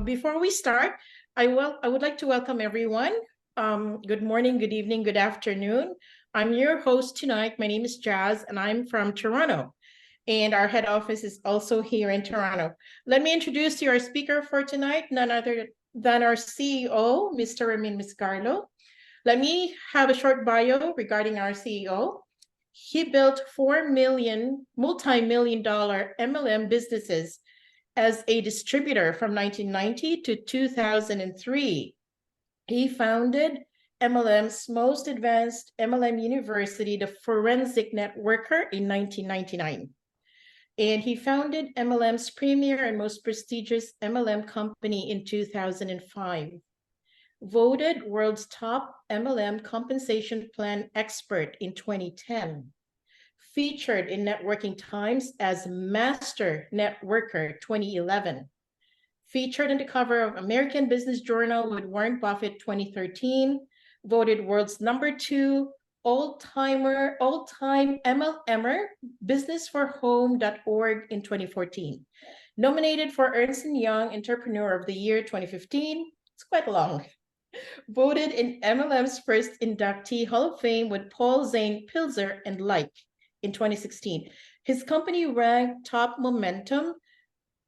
Before we start, I would like to welcome everyone. Good morning, good evening, good afternoon. I'm your host tonight. My name is Jazz, and I'm from Toronto. And our head office is also here in Toronto. Let me introduce you our speaker for tonight, none other than our CEO, Mr. Ramin Miscarlo. Let me have a short bio regarding our CEO. He built 4 million, multi-million dollar MLM businesses as a distributor from 1990 to 2003. He founded MLM's most advanced MLM university, the Forensic Networker, in 1999. And he founded MLM's premier and most prestigious MLM company in 2005. Voted world's top MLM compensation plan expert in 2010. Featured in Networking Times as Master Networker 2011. Featured on the cover of American Business Journal with Warren Buffett 2013. Voted world's #2 all-time MLMer, businessforhome.org in 2014. Nominated for Ernst & Young Entrepreneur of the Year 2015. It's quite long. Voted in MLM's first inductee Hall of Fame with Paul Zane Pilzer and Like in 2016. His company ranked top momentum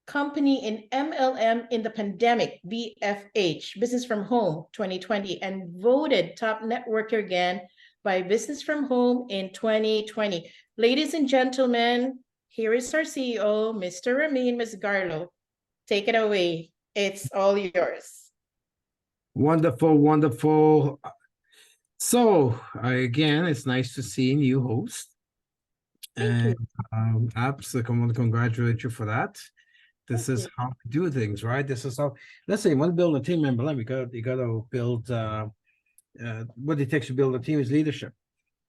company in MLM in the pandemic, BFH, Business from Home 2020, and voted top networker again by Business from Home in 2020. Ladies and gentlemen, here is our CEO, Mr. Ramin Miscarlo. Take it away. It's all yours. Wonderful, wonderful. So again, it's nice to see a new host. Thank And absolutely, I want to congratulate you for that. This Thank is you. how we do things, right? This is how, let's say you want to build a team member, you got to build what it takes to build a team is leadership.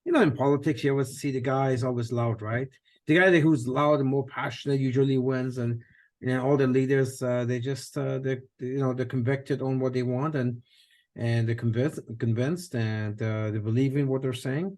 You know, in politics, you always see the guy is always loud, right? The guy who's loud and more passionate usually wins, and all the leaders they just they're convicted on what they want, and they're convinced and they believe in what they're saying.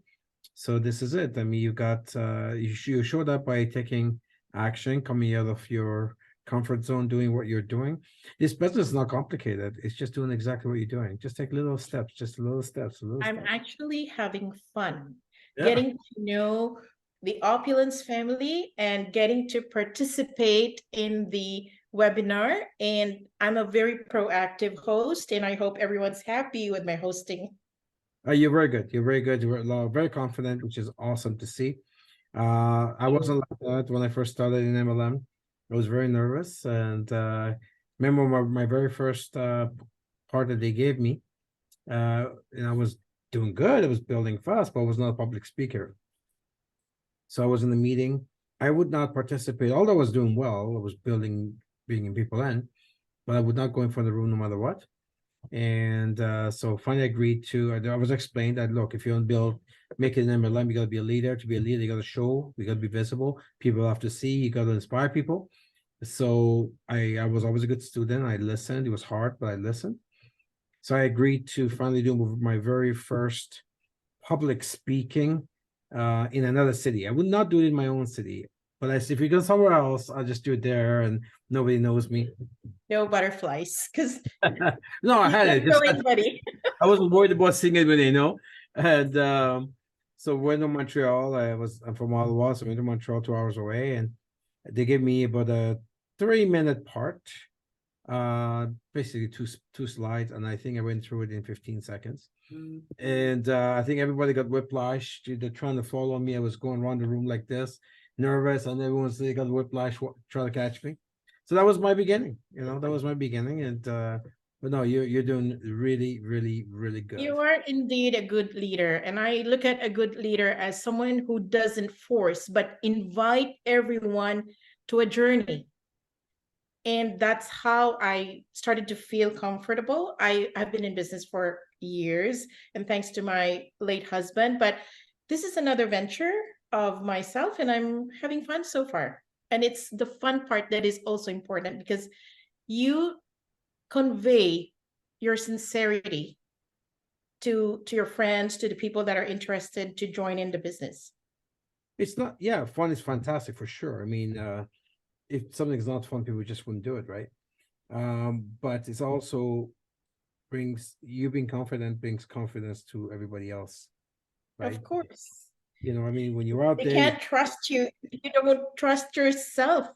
So this is it. I mean, you got you showed up by taking action, coming out of your comfort zone, doing what you're doing. This business is not complicated. It's just doing exactly what you're doing. Just take little steps, just little steps. I'm actually having fun, Yeah. getting to know the Opulence family and getting to participate in the webinar. And I'm a very proactive host, and I hope everyone's happy with my hosting. You're very good. You're very good. You're very confident, which is awesome to see. I wasn't like that when I first started in MLM. I was very nervous, and remember my very first part that they gave me, and I was doing good. I was building fast, but I was not a public speaker. So I was in the meeting. I would not participate, although I was doing well. I was bringing people in, but I would not go in front of the room no matter what. And so finally I agreed to, I was explained that, look, if you want to make it an MLM, you got to be a leader. To be a leader, you got to show, you got to be visible. People have to see, you got to inspire people. So I was always a good student. I listened. It was hard, but I listened. So I agreed to finally do my very first public speaking in another city. I would not do it in my own city, but I said, if you go somewhere else, I'll just do it there, and nobody knows me. No butterflies, because no, I had it. Anybody. I wasn't worried about seeing it when they know. And so went to Montreal. I'm from Ottawa, so I went to Montreal 2 hours away, and they gave me about a 3-minute part, basically two slides, and I think I went through it in 15 seconds. And I think everybody got whiplash. They're trying to follow me. I was going around the room like this, nervous, and they got whiplash trying to catch me. So that was my beginning. That was my beginning. And but no, you're doing really, really, really good. You are indeed a good leader. And I look at a good leader as someone who doesn't force, but invite everyone to a journey. And that's how I started to feel comfortable. I've been in business for years, and thanks to my late husband, but this is another venture of myself, and I'm having fun so far. And it's the fun part that is also important, because you convey your sincerity to your friends, to the people that are interested to join in the business. It's not, yeah, fun is fantastic for sure. I mean, if something's not fun, people just wouldn't do it, right? But it's also brings you being confident brings confidence to everybody else, right? Of course. You know, I mean, when you're out They there, can't trust you if you don't trust yourself.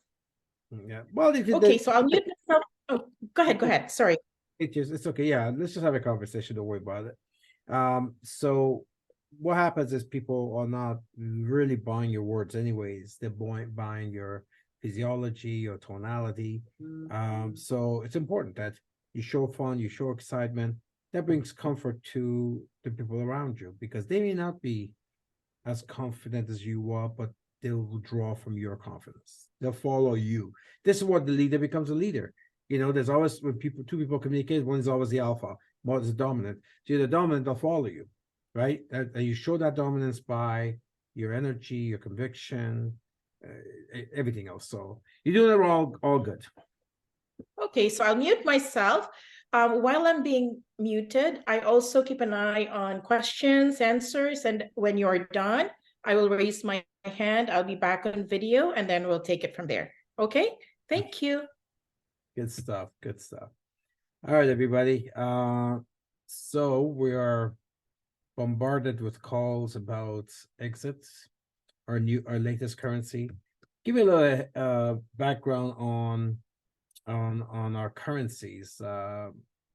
yeah. Well, if you Okay, did, so I'll mute myself. Oh, go ahead. Sorry. it's okay. Yeah, let's just have a conversation. Don't worry about it. So what happens is people are not really buying your words anyways. They're buying your physiology, your tonality. So it's important that you show fun, you show excitement. That brings comfort to the people around you because they may not be as confident as you are, but they'll draw from your confidence. They'll follow you. This is what the leader becomes a leader. You know, there's always when two people communicate, one is always the alpha, one is the dominant. So you're the dominant, they'll follow you, right? And you show that dominance by your energy, your conviction, everything else. So you're doing it all good. Okay, so I'll mute myself. While I'm being muted, I also keep an eye on questions, answers, and when you're done, I will raise my hand. I'll be back on video, and then we'll take it from there. Okay, thank you. Good stuff. Good stuff. All right, everybody. So we are bombarded with calls about exits, our latest currency. Give me a little background on our currencies.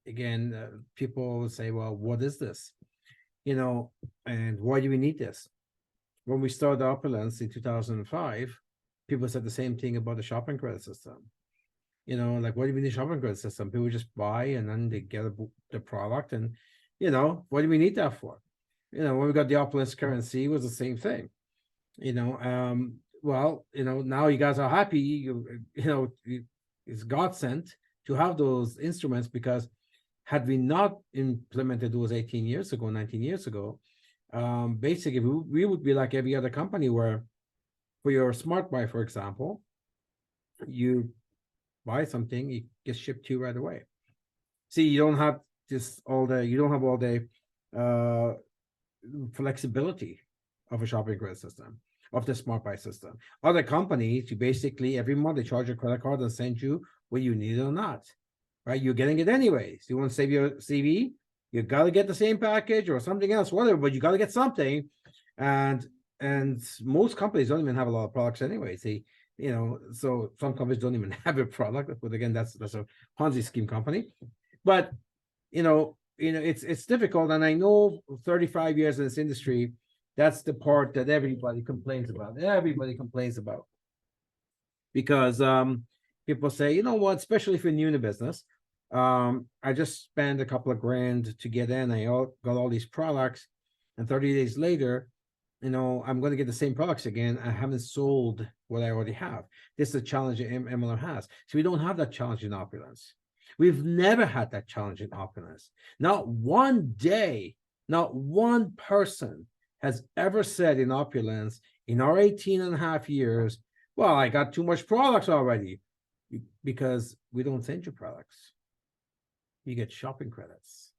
Again, people say, well, what is this? You know, and why do we need this? When we started Opulence in 2005, people said the same thing about the shopping credit system. You know, like, what do we need a shopping credit system? People just buy and then they get the product. And, you know, what do we need that for? You know, when we got the Opulence currency, it was the same thing. You know, well, you know, now you guys are happy. It's God sent to have those instruments because had we not implemented those 18 years ago, 19 years ago, basically we would be like every other company where for your smart buy, for example, you buy something, it gets shipped to you right away. See, you don't have all the flexibility of a shopping credit system, of the smart buy system. Other companies, you basically every month they charge your credit card and send you whether you need it or not. Right? You're getting it anyways. You want to save your CV, you gotta get the same package or something else, whatever, but you gotta get something. And most companies don't even have a lot of products anyway. See, you know, so some companies don't even have a product, but again, that's a Ponzi scheme company. But it's difficult, and I know 35 years in this industry, that's the part that everybody complains about. Everybody complains about because people say, you know what, especially if you're new in the business, I just spent a couple of grand to get in. Got all these products, and 30 days later, you know, I'm going to get the same products again. I haven't sold what I already have. This is a challenge that MLM has. So we don't have that challenge in Opulence. We've never had that challenge in Opulence. Not one day, not one person has ever said in Opulence in our 18 and a half years, well, I got too much products already, because we don't send you products. You get shopping credits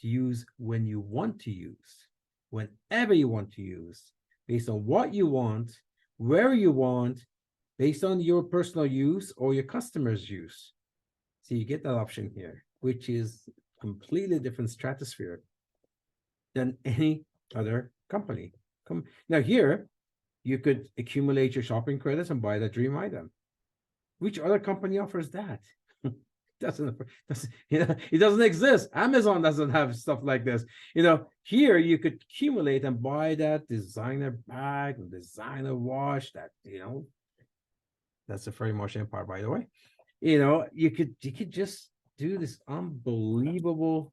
to use when you want to use, whenever you want to use, based on what you want, where you want, based on your personal use or your customer's use. So you get that option here, which is completely different stratosphere than any other company. Now here, you could accumulate your shopping credits and buy that dream item. Which other company offers that? It doesn't exist. Amazon doesn't have stuff like this. Here you could accumulate and buy that designer bag and designer watch that, that's a Freddie March empire, by the way. You could just do this unbelievable.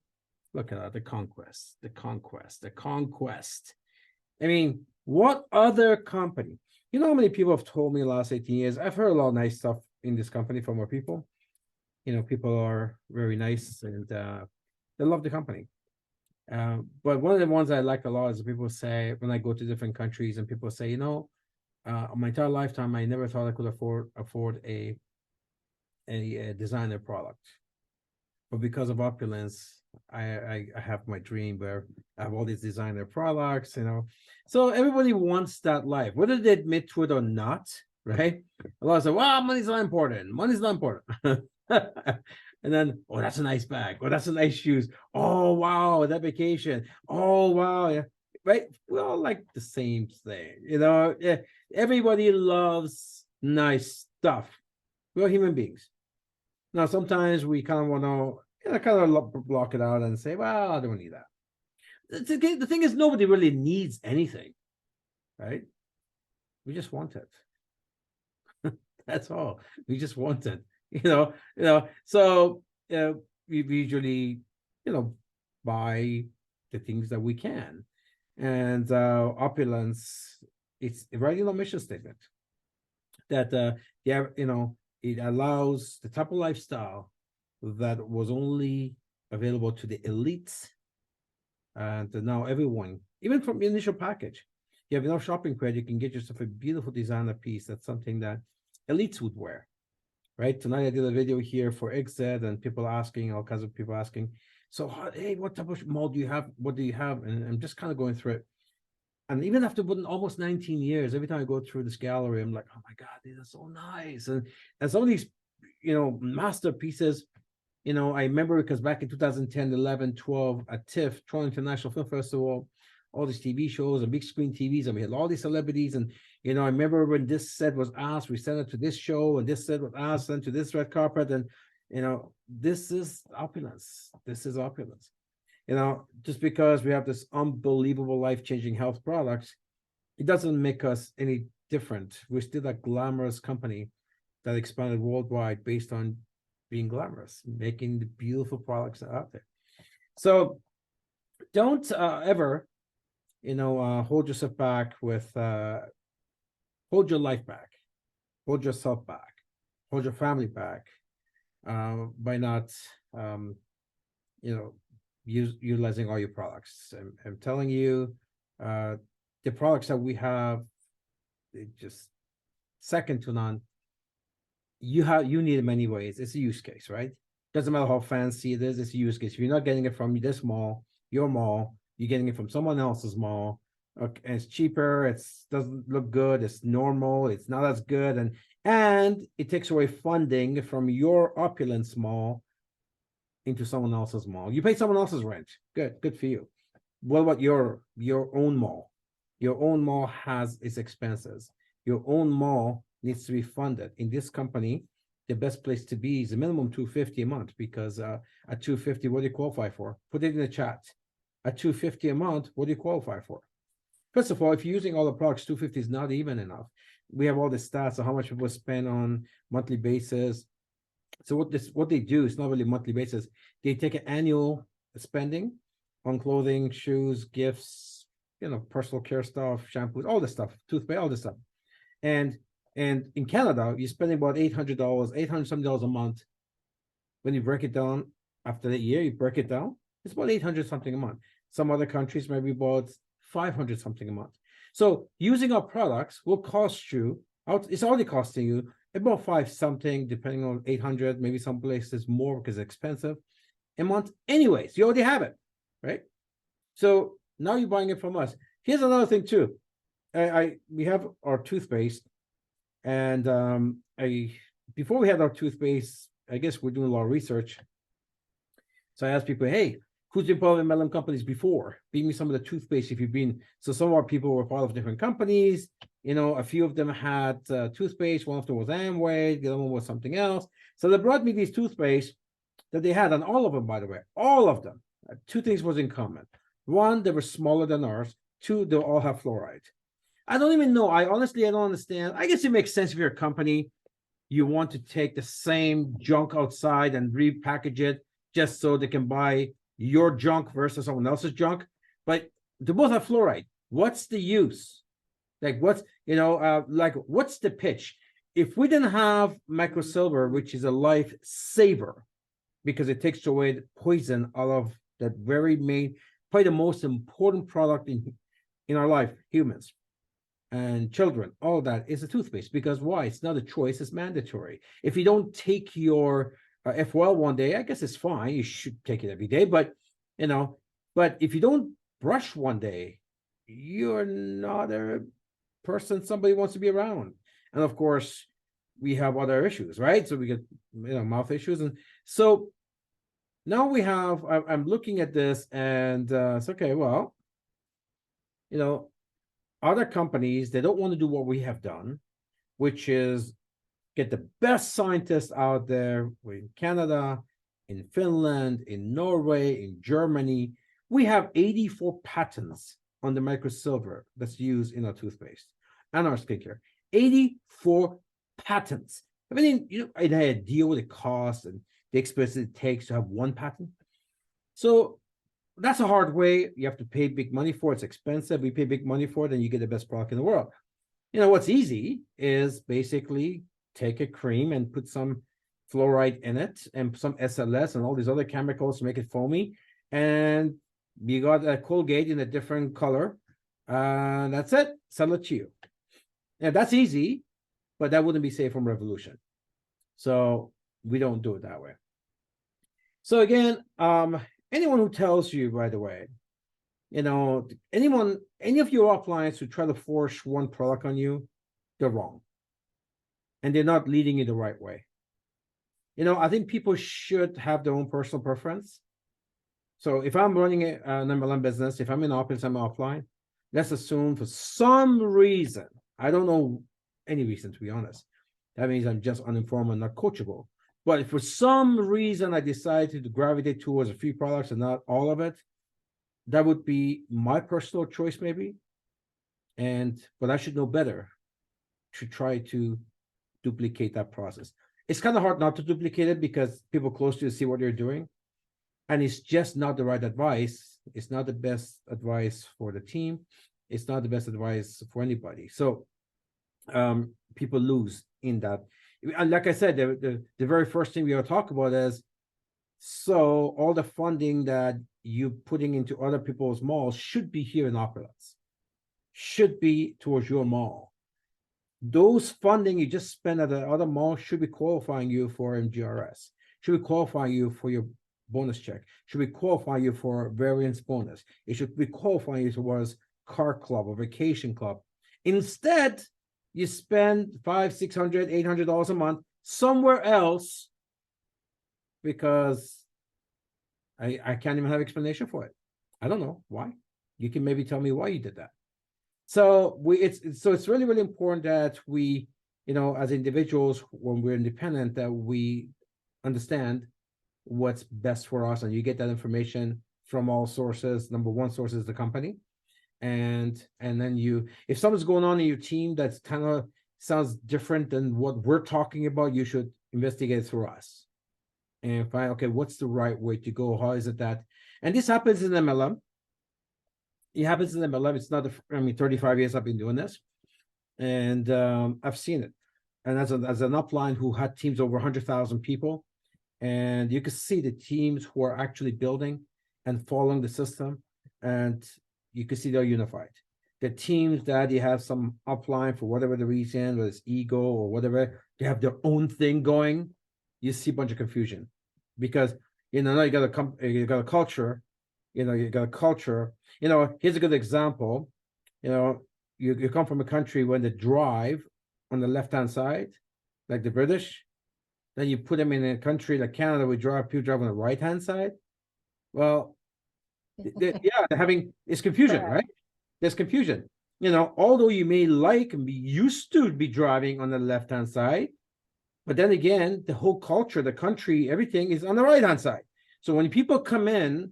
Look at that, the conquest. I mean, what other company? You know how many people have told me in the last 18 years? I've heard a lot of nice stuff in this company from our people. People are very nice and they love the company. But one of the ones I like a lot is people say, when I go to different countries and people say, my entire lifetime, I never thought I could afford a designer product. But because of Opulence, I have my dream where I have all these designer products, So everybody wants that life, whether they admit to it or not, right? A lot of say, well, money's not important. Money's not important. And then, oh, that's a nice bag. Oh, that's a nice shoes. Oh, wow, that vacation. Oh, wow. Yeah. Right. We all like the same thing. Yeah, everybody loves nice stuff. We're all human beings. Now, sometimes we kind of want to, kind of block it out and say, well, I don't need that. The thing is, nobody really needs anything, right? We just want it. That's all. We just want it. So we usually, buy the things that we can. And opulence, it's right in our mission statement that it allows the type of lifestyle that was only available to the elites, and now everyone, even from the initial package, you have enough shopping credit, you can get yourself a beautiful designer piece. That's something that elites would wear, right? Tonight I did a video here for XZ, and people asking, all kinds of people asking, so hey, what type of mall do you have? What do you have? And I'm just kind of going through it. And even after almost 19 years, every time I go through this gallery, I'm like, oh my God, these are so nice. And some of these, masterpieces, I remember because back in 2010, 11, 12 at TIFF, Toronto International Film Festival, all these TV shows and big screen TVs, and we had all these celebrities. And, I remember when this set was asked, we sent it to this show, and this set was asked, sent to this red carpet. And, this is opulence. This is opulence. Just because we have this unbelievable life-changing health products, it doesn't make us any different. We're still a glamorous company that expanded worldwide based on being glamorous, making the beautiful products out there. So don't ever, hold yourself back with, hold your life back, hold yourself back, hold your family back, by not, utilizing all your products. I'm telling you, the products that we have, just second to none. You need them anyways. It's a use case, right? Doesn't matter how fancy it is, it's a use case. If you're not getting it from this mall, your mall, you're getting it from someone else's mall. Okay, and it's cheaper, it doesn't look good, it's normal, it's not as good, and it takes away funding from your opulence mall into someone else's mall. You pay someone else's rent. Good for you. What about your own mall? Your own mall has its expenses. Your own mall needs to be funded. In this company, the best place to be is a minimum $250 a month, because at $250, what do you qualify for? Put it in the chat. At $250 a month, what do you qualify for? First of all, if you're using all the products, $250 is not even enough. We have all the stats of how much people spend on monthly basis. So what they do is not really monthly basis. They take an annual spending on clothing, shoes, gifts, personal care stuff, shampoos, all this stuff, toothpaste, all this stuff. And in Canada, you're spending about $800, $800 a month. When you break it down after the year, you break it down, it's about 800 something a month. Some other countries maybe about 500 something a month. So using our products will cost you, it's already costing you about 5 something, depending on 800, maybe some places more because it's expensive a month. Anyways, you already have it, right? So now you're buying it from us. Here's another thing too. We have our toothpaste, and before we had our toothpaste, I guess we're doing a lot of research. So I asked people, hey, who's been part of MLM companies before? Give me some of the toothpaste if you've been. So some of our people were part of different companies. A few of them had toothpaste. One of them was Amway. The other one was something else. So they brought me these toothpaste that they had, and all of them, by the way, all of them. Two things was in common. One, they were smaller than ours. Two, they all have fluoride. I don't even know. I don't understand. I guess it makes sense if you're a company, you want to take the same junk outside and repackage it just so they can buy your junk versus someone else's junk. But they both have fluoride. What's the use? Like what's the pitch? If we didn't have microsilver, which is a life saver, because it takes away the poison out of that very main, probably the most important product in our life, humans and children, all that is a toothpaste. Because why? It's not a choice, it's mandatory. If you don't take your FOL one day, I guess it's fine. You should take it every day, but if you don't brush one day, you're not a person somebody wants to be around. And of course, we have other issues, right? So we get, mouth issues. And so now we have, I'm looking at this and it's okay, well, other companies, they don't want to do what we have done, which is get the best scientists out there. We're in Canada, in Finland, in Norway, in Germany. We have 84 patents on the microsilver that's used in our toothpaste and our skincare. 84 patents. I mean, an idea what it costs and the expense it takes to have one patent. So that's a hard way. You have to pay big money for it. It's expensive. We pay big money for it, and you get the best product in the world. What's easy is basically take a cream and put some fluoride in it and some SLS and all these other chemicals to make it foamy. And you got a Colgate in a different color. That's it. Sell it to you. Yeah, that's easy, but that wouldn't be safe from Revolution. So we don't do it that way. So again, anyone who tells you, by the way, any of your upliners who try to force one product on you, they're wrong. And they're not leading you the right way. I think people should have their own personal preference. So if I'm running an MLM business, if I'm in office, I'm offline, let's assume for some reason, I don't know any reason, to be honest. That means I'm just uninformed and not coachable. But if for some reason I decided to gravitate towards a few products and not all of it, that would be my personal choice, maybe. But I should know better to try to duplicate that process. It's kind of hard not to duplicate it because people close to you see what you're doing. And it's just not the right advice. It's not the best advice for the team. It's not the best advice for anybody. So people lose in that. And like I said, the very first thing we will talk about is, so all the funding that you're putting into other people's malls should be here in Opulence, should be towards your mall. Those funding you just spend at the other mall should be qualifying you for MGRS, should be qualifying you for your bonus check, should be qualifying you for variance bonus. It should be qualifying you towards car club or vacation club. Instead, you spend $500, $600, $800 a month somewhere else because I can't even have explanation for it. I don't know why. You can maybe tell me why you did that. So it's really, really important that we, as individuals, when we're independent, that we understand what's best for us, and you get that information from all sources. Number one source is the company. And then if something's going on in your team that's kind of sounds different than what we're talking about, you should investigate through us and find, okay, what's the right way to go? How is it that, and this happens in MLM. It happens in MLM. It's not, 35 years I've been doing this, and I've seen it. And as an upline who had teams over 100,000 people, and you can see the teams who are actually building and following the system, and you can see they're unified. The teams that you have some upline for whatever the reason, whether it's ego or whatever, they have their own thing going. You see a bunch of confusion because now you got a culture. You got a culture. Here's a good example. You come from a country when they drive on the left-hand side, like the British. Then you put them in a country like Canada, people drive on the right-hand side. Well, it's confusion, right? There's confusion. Although you may like and be used to be driving on the left-hand side, but then again, the whole culture, the country, everything is on the right-hand side. So when people come in,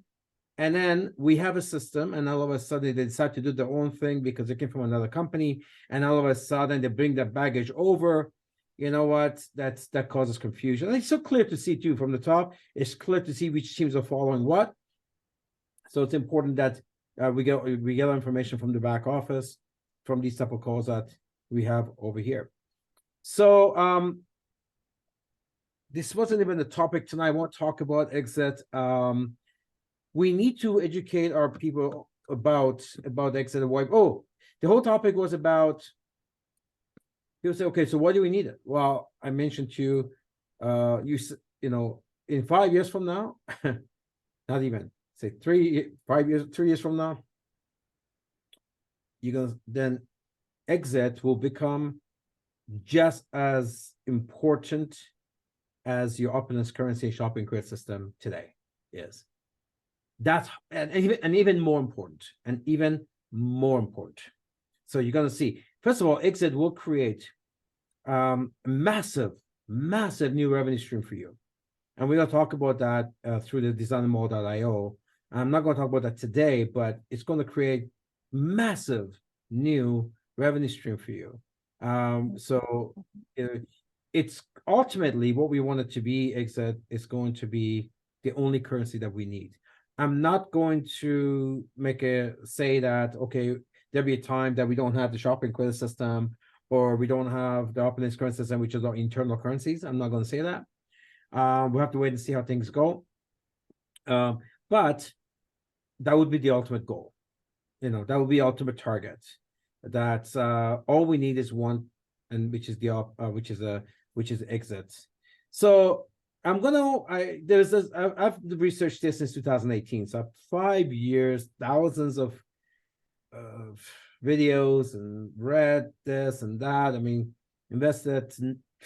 and then we have a system, and all of a sudden they decide to do their own thing because they came from another company, and all of a sudden they bring their baggage over. You know what? That causes confusion. And it's so clear to see too from the top. It's clear to see which teams are following what. So it's important that we get information from the back office, from these type of calls that we have over here. So this wasn't even the topic tonight. I won't talk about exit. We need to educate our people about exit and why. Oh, the whole topic was about. People say, okay, so why do we need it? Well, I mentioned to you, in 5 years from now, not even say 3 years from now, you're gonna then exit will become just as important as your opulence currency shopping cart system today is. That's and even more important, and even more important. So you're gonna see, first of all, Exit will create massive new revenue stream for you. And we're gonna talk about that through the designmall.io. I'm not gonna talk about that today, but it's gonna create massive new revenue stream for you. So it's ultimately what we want it to be. Exit is going to be the only currency that we need. I'm not going to say that, okay, there'll be a time that we don't have the shopping credit system, or we don't have the opulence currency system, which is our internal currencies. I'm not going to say that. We'll have to wait and see how things go. But that would be the ultimate goal. That would be ultimate target. That's all we need is one, and which is Exit. So I've researched this since 2018. So 5 years, thousands of videos, and read this and that. I mean, invested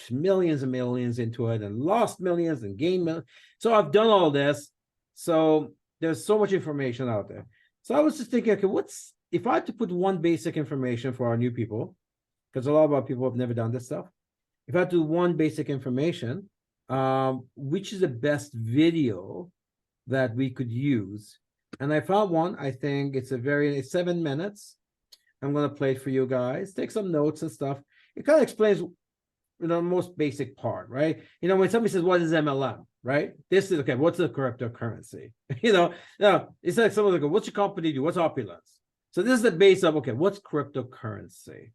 millions and millions into it, and lost millions and gained millions. So I've done all this. So there's so much information out there. So I was just thinking, okay, if I had to put one basic information for our new people, because a lot of our people have never done this stuff. If I had to do one basic information, which is the best video that we could use? And I found one. I think it's 7 minutes. I'm going to play it for you guys. Take some notes and stuff. It kind of explains the most basic part, right? When somebody says, what is MLM, right? This is, okay, what's the cryptocurrency? Now, it's like someone like, what's your company do? What's opulence? So this is the base of, okay, what's cryptocurrency,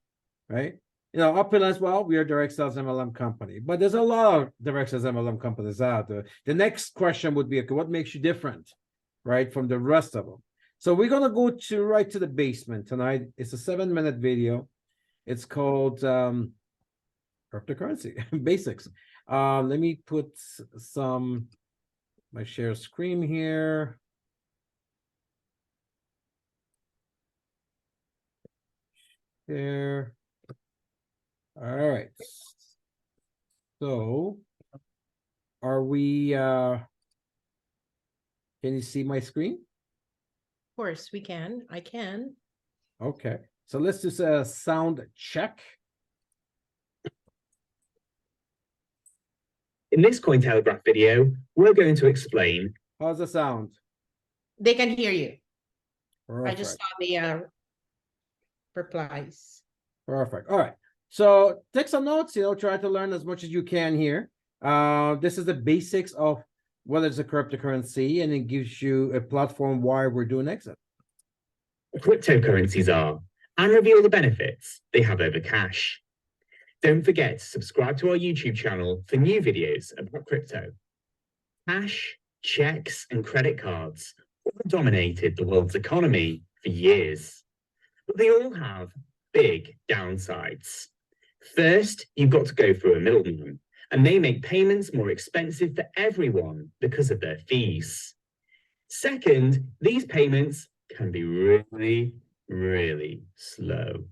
right? Opulence, well, we are direct sales MLM company, but there's a lot of direct sales MLM companies out there. The next question would be, okay, what makes you different, right, from the rest of them? So we're going to go right to the basement tonight. It's a 7-minute video. It's called cryptocurrency basics. Let me put my share screen here. There. All right. So are we can you see my screen? Of course we can. I can. Okay. So let's do a sound check. In this Cointelegraph video, we're going to explain. How's the sound? They can hear you. Perfect. I just saw the replies. Perfect. All right. So take some notes, try to learn as much as you can here. This is the basics of what is a cryptocurrency, and it gives you a platform why we're doing Exit. Cryptocurrencies are, and reveal the benefits they have over cash. Don't forget to subscribe to our YouTube channel for new videos about crypto. Cash, checks, and credit cards all dominated the world's economy for years, but they all have big downsides. First, you've got to go through a middleman, and they make payments more expensive for everyone because of their fees. Second, these payments can be really, really slow.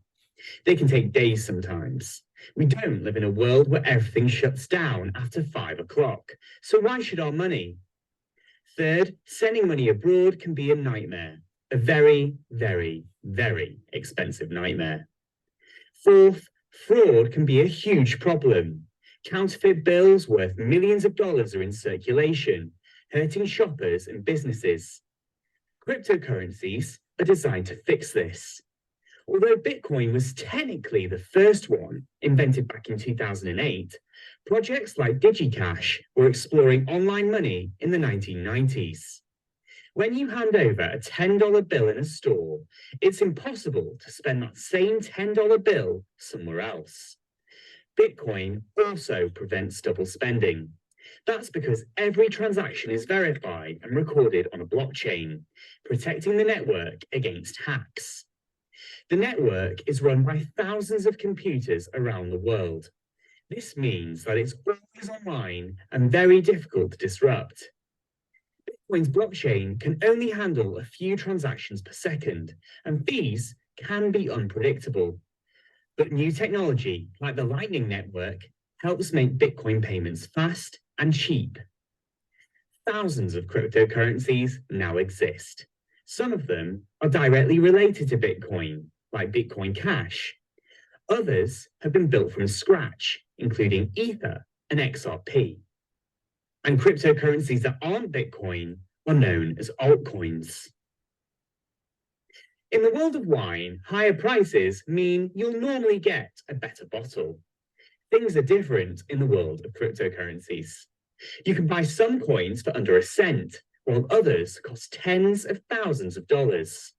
They can take days sometimes. We don't live in a world where everything shuts down after 5 o'clock, so why should our money? Third, sending money abroad can be a nightmare, a very, very, very expensive nightmare. Fourth, fraud can be a huge problem. Counterfeit bills worth millions of dollars are in circulation, hurting shoppers and businesses. Cryptocurrencies are designed to fix this. Although Bitcoin was technically the first one, invented back in 2008, projects like DigiCash were exploring online money in the 1990s. When you hand over a $10 bill in a store, it's impossible to spend that same $10 bill somewhere else. Bitcoin also prevents double spending. That's because every transaction is verified and recorded on a blockchain, protecting the network against hacks. The network is run by thousands of computers around the world. This means that it's always online and very difficult to disrupt. Bitcoin's blockchain can only handle a few transactions per second, and fees can be unpredictable. But new technology, like the Lightning Network, helps make Bitcoin payments fast and cheap. Thousands of cryptocurrencies now exist. Some of them are directly related to Bitcoin, like Bitcoin Cash. Others have been built from scratch, including Ether and XRP. And cryptocurrencies that aren't Bitcoin are known as altcoins. In the world of wine, higher prices mean you'll normally get a better bottle. Things are different in the world of cryptocurrencies. You can buy some coins for under a cent, while others cost tens of thousands of dollars.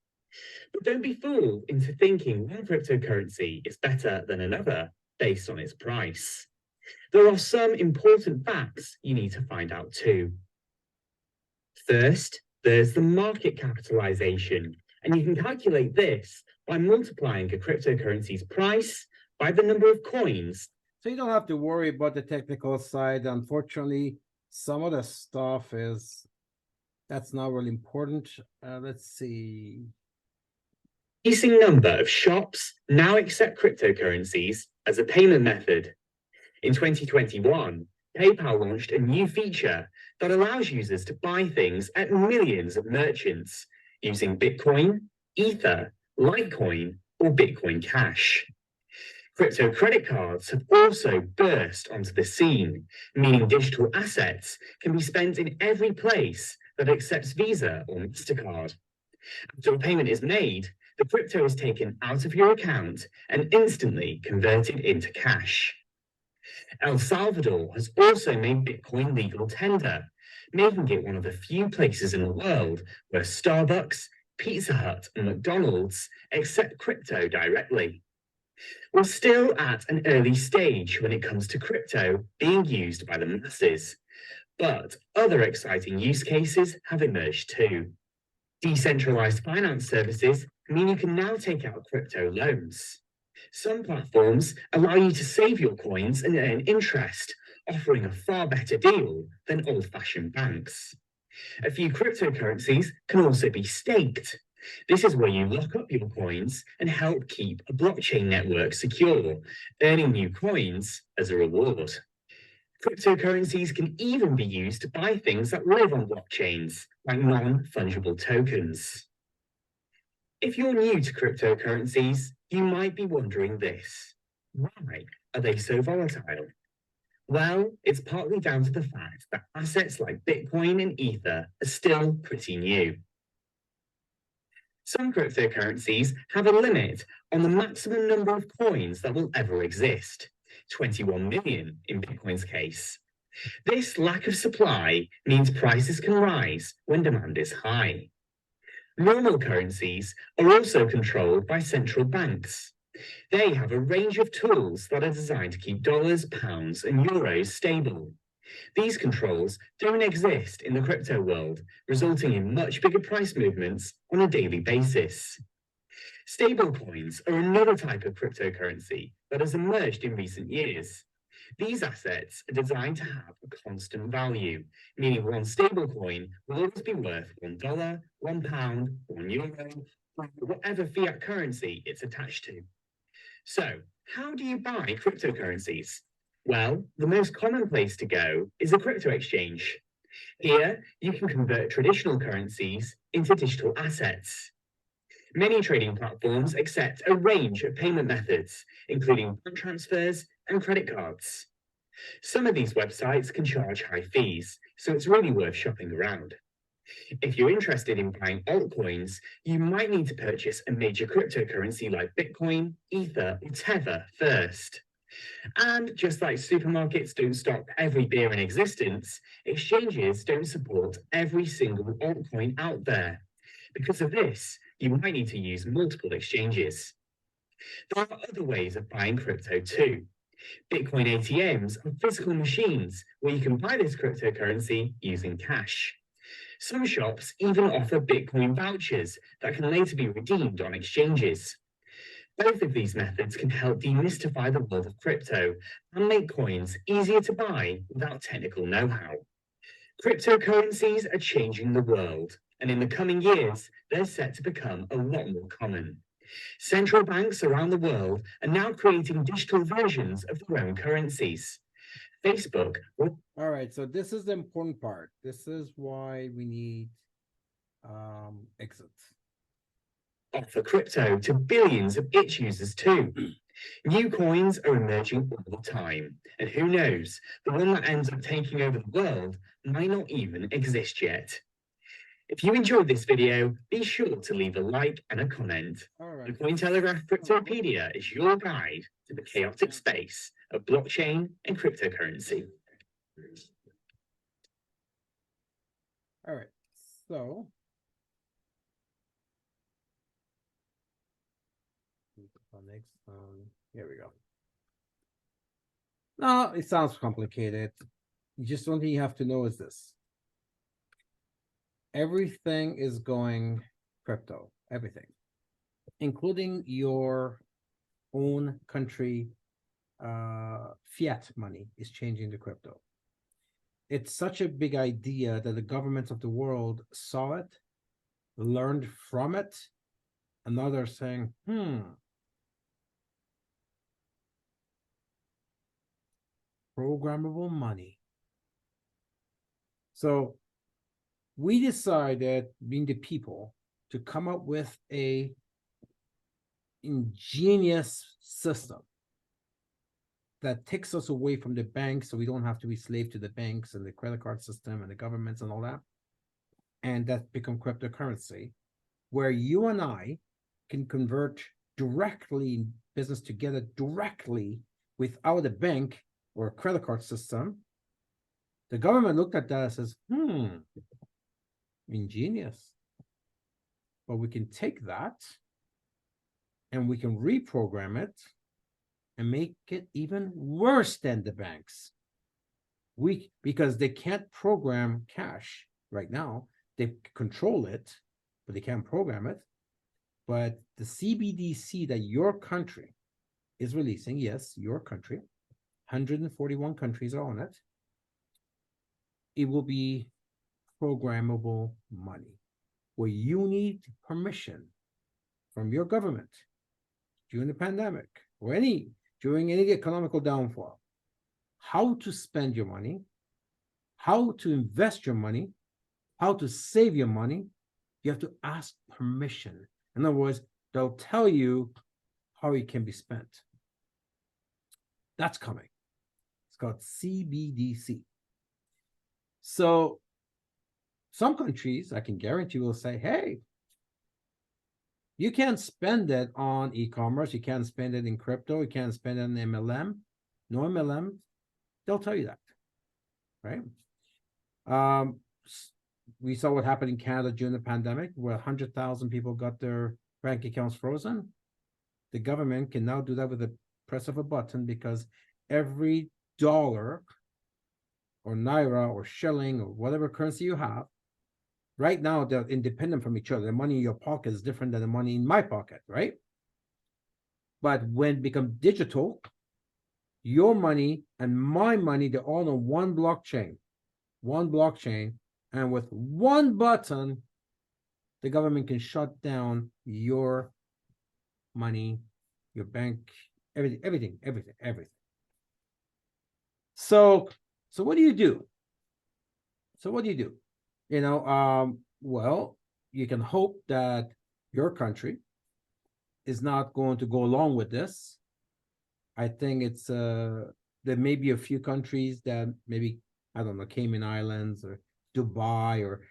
But don't be fooled into thinking one cryptocurrency is better than another based on its price. There are some important facts you need to find out too. First, there's the market capitalization, and you can calculate this by multiplying a cryptocurrency's price by the number of coins. So you don't have to worry about the technical side. Unfortunately, some of the stuff that's not really important. Let's see. Increasing number of shops now accept cryptocurrencies as a payment method. In 2021, PayPal launched a new feature that allows users to buy things at millions of merchants using Bitcoin, Ether, Litecoin, or Bitcoin Cash. Crypto credit cards have also burst onto the scene, meaning digital assets can be spent in every place that accepts Visa or MasterCard. After a payment is made, the crypto is taken out of your account and instantly converted into cash. El Salvador has also made Bitcoin legal tender, making it one of the few places in the world where Starbucks, Pizza Hut, and McDonald's accept crypto directly. We're still at an early stage when it comes to crypto being used by the masses, but other exciting use cases have emerged too. Decentralized finance services mean you can now take out crypto loans. Some platforms allow you to save your coins and earn interest, offering a far better deal than old-fashioned banks. A few cryptocurrencies can also be staked. This is where you lock up your coins and help keep a blockchain network secure, earning new coins as a reward. Cryptocurrencies can even be used to buy things that live on blockchains, like non-fungible tokens. If you're new to cryptocurrencies, you might be wondering this: why are they so volatile? Well, it's partly down to the fact that assets like Bitcoin and Ether are still pretty new. Some cryptocurrencies have a limit on the maximum number of coins that will ever exist, 21 million in Bitcoin's case. This lack of supply means prices can rise when demand is high. Normal currencies are also controlled by central banks. They have a range of tools that are designed to keep dollars, pounds, and euros stable. These controls don't exist in the crypto world, resulting in much bigger price movements on a daily basis. Stablecoins are another type of cryptocurrency that has emerged in recent years. These assets are designed to have a constant value, meaning one stablecoin will always be worth $1, £1, €1, or whatever fiat currency it's attached to. So, how do you buy cryptocurrencies? Well, the most common place to go is a crypto exchange. Here, you can convert traditional currencies into digital assets. Many trading platforms accept a range of payment methods, including bank transfers and credit cards. Some of these websites can charge high fees, so it's really worth shopping around. If you're interested in buying altcoins, you might need to purchase a major cryptocurrency like Bitcoin, Ether, or Tether first. And just like supermarkets don't stock every beer in existence, exchanges don't support every single altcoin out there. Because of this, you might need to use multiple exchanges. There are other ways of buying crypto too. Bitcoin ATMs are physical machines where you can buy this cryptocurrency using cash. Some shops even offer Bitcoin vouchers that can later be redeemed on exchanges. Both of these methods can help demystify the world of crypto and make coins easier to buy without technical know-how. Cryptocurrencies are changing the world, and in the coming years, they're set to become a lot more common. Central banks around the world are now creating digital versions of their own currencies. Facebook will All right, so this is the important part. This is why we need exit. offer crypto to billions of its users too. New coins are emerging all the time, and who knows, the one that ends up taking over the world might not even exist yet. If you enjoyed this video, be sure to leave a like and a comment. All The right. Cointelegraph Cryptopedia is your guide to the chaotic space of blockchain and cryptocurrency. All right. So next, here we go. No, it sounds complicated. Just one thing you have to know is this. Everything is going crypto, everything, including your own country fiat money is changing to crypto. It's such a big idea that the governments of the world saw it, learned from it, and now they're saying, programmable money. So we decided, being the people, to come up with a ingenious system that takes us away from the banks, so we don't have to be slave to the banks and the credit card system and the governments and all that. And that become cryptocurrency, where you and I can convert directly business together directly without a bank or a credit card system. The government looked at that and says, ingenious. But we can take that and we can reprogram it and make it even worse than the banks. Because they can't program cash right now. They control it, but they can't program it. But the CBDC that your country is releasing, yes, your country, 141 countries are on it. It will be programmable money, where you need permission from your government during the pandemic or during any economical downfall, how to spend your money, how to invest your money, how to save your money. You have to ask permission. In other words, they'll tell you how it can be spent. That's coming. It's called CBDC. So some countries, I can guarantee, will say, hey, you can't spend it on e-commerce, you can't spend it in crypto, you can't spend it in MLM, no MLM. They'll tell you that, right? We saw what happened in Canada during the pandemic, where 100,000 people got their bank accounts frozen. The government can now do that with the press of a button, because every dollar or naira or shilling or whatever currency you have, right now they're independent from each other. The money in your pocket is different than the money in my pocket, right? But when it becomes digital, your money and my money, they're all on one blockchain, and with one button, the government can shut down your money, your bank, everything. So what do you do? Well, you can hope that your country is not going to go along with this. I think it's there may be a few countries that maybe, I don't know, Cayman Islands or Dubai or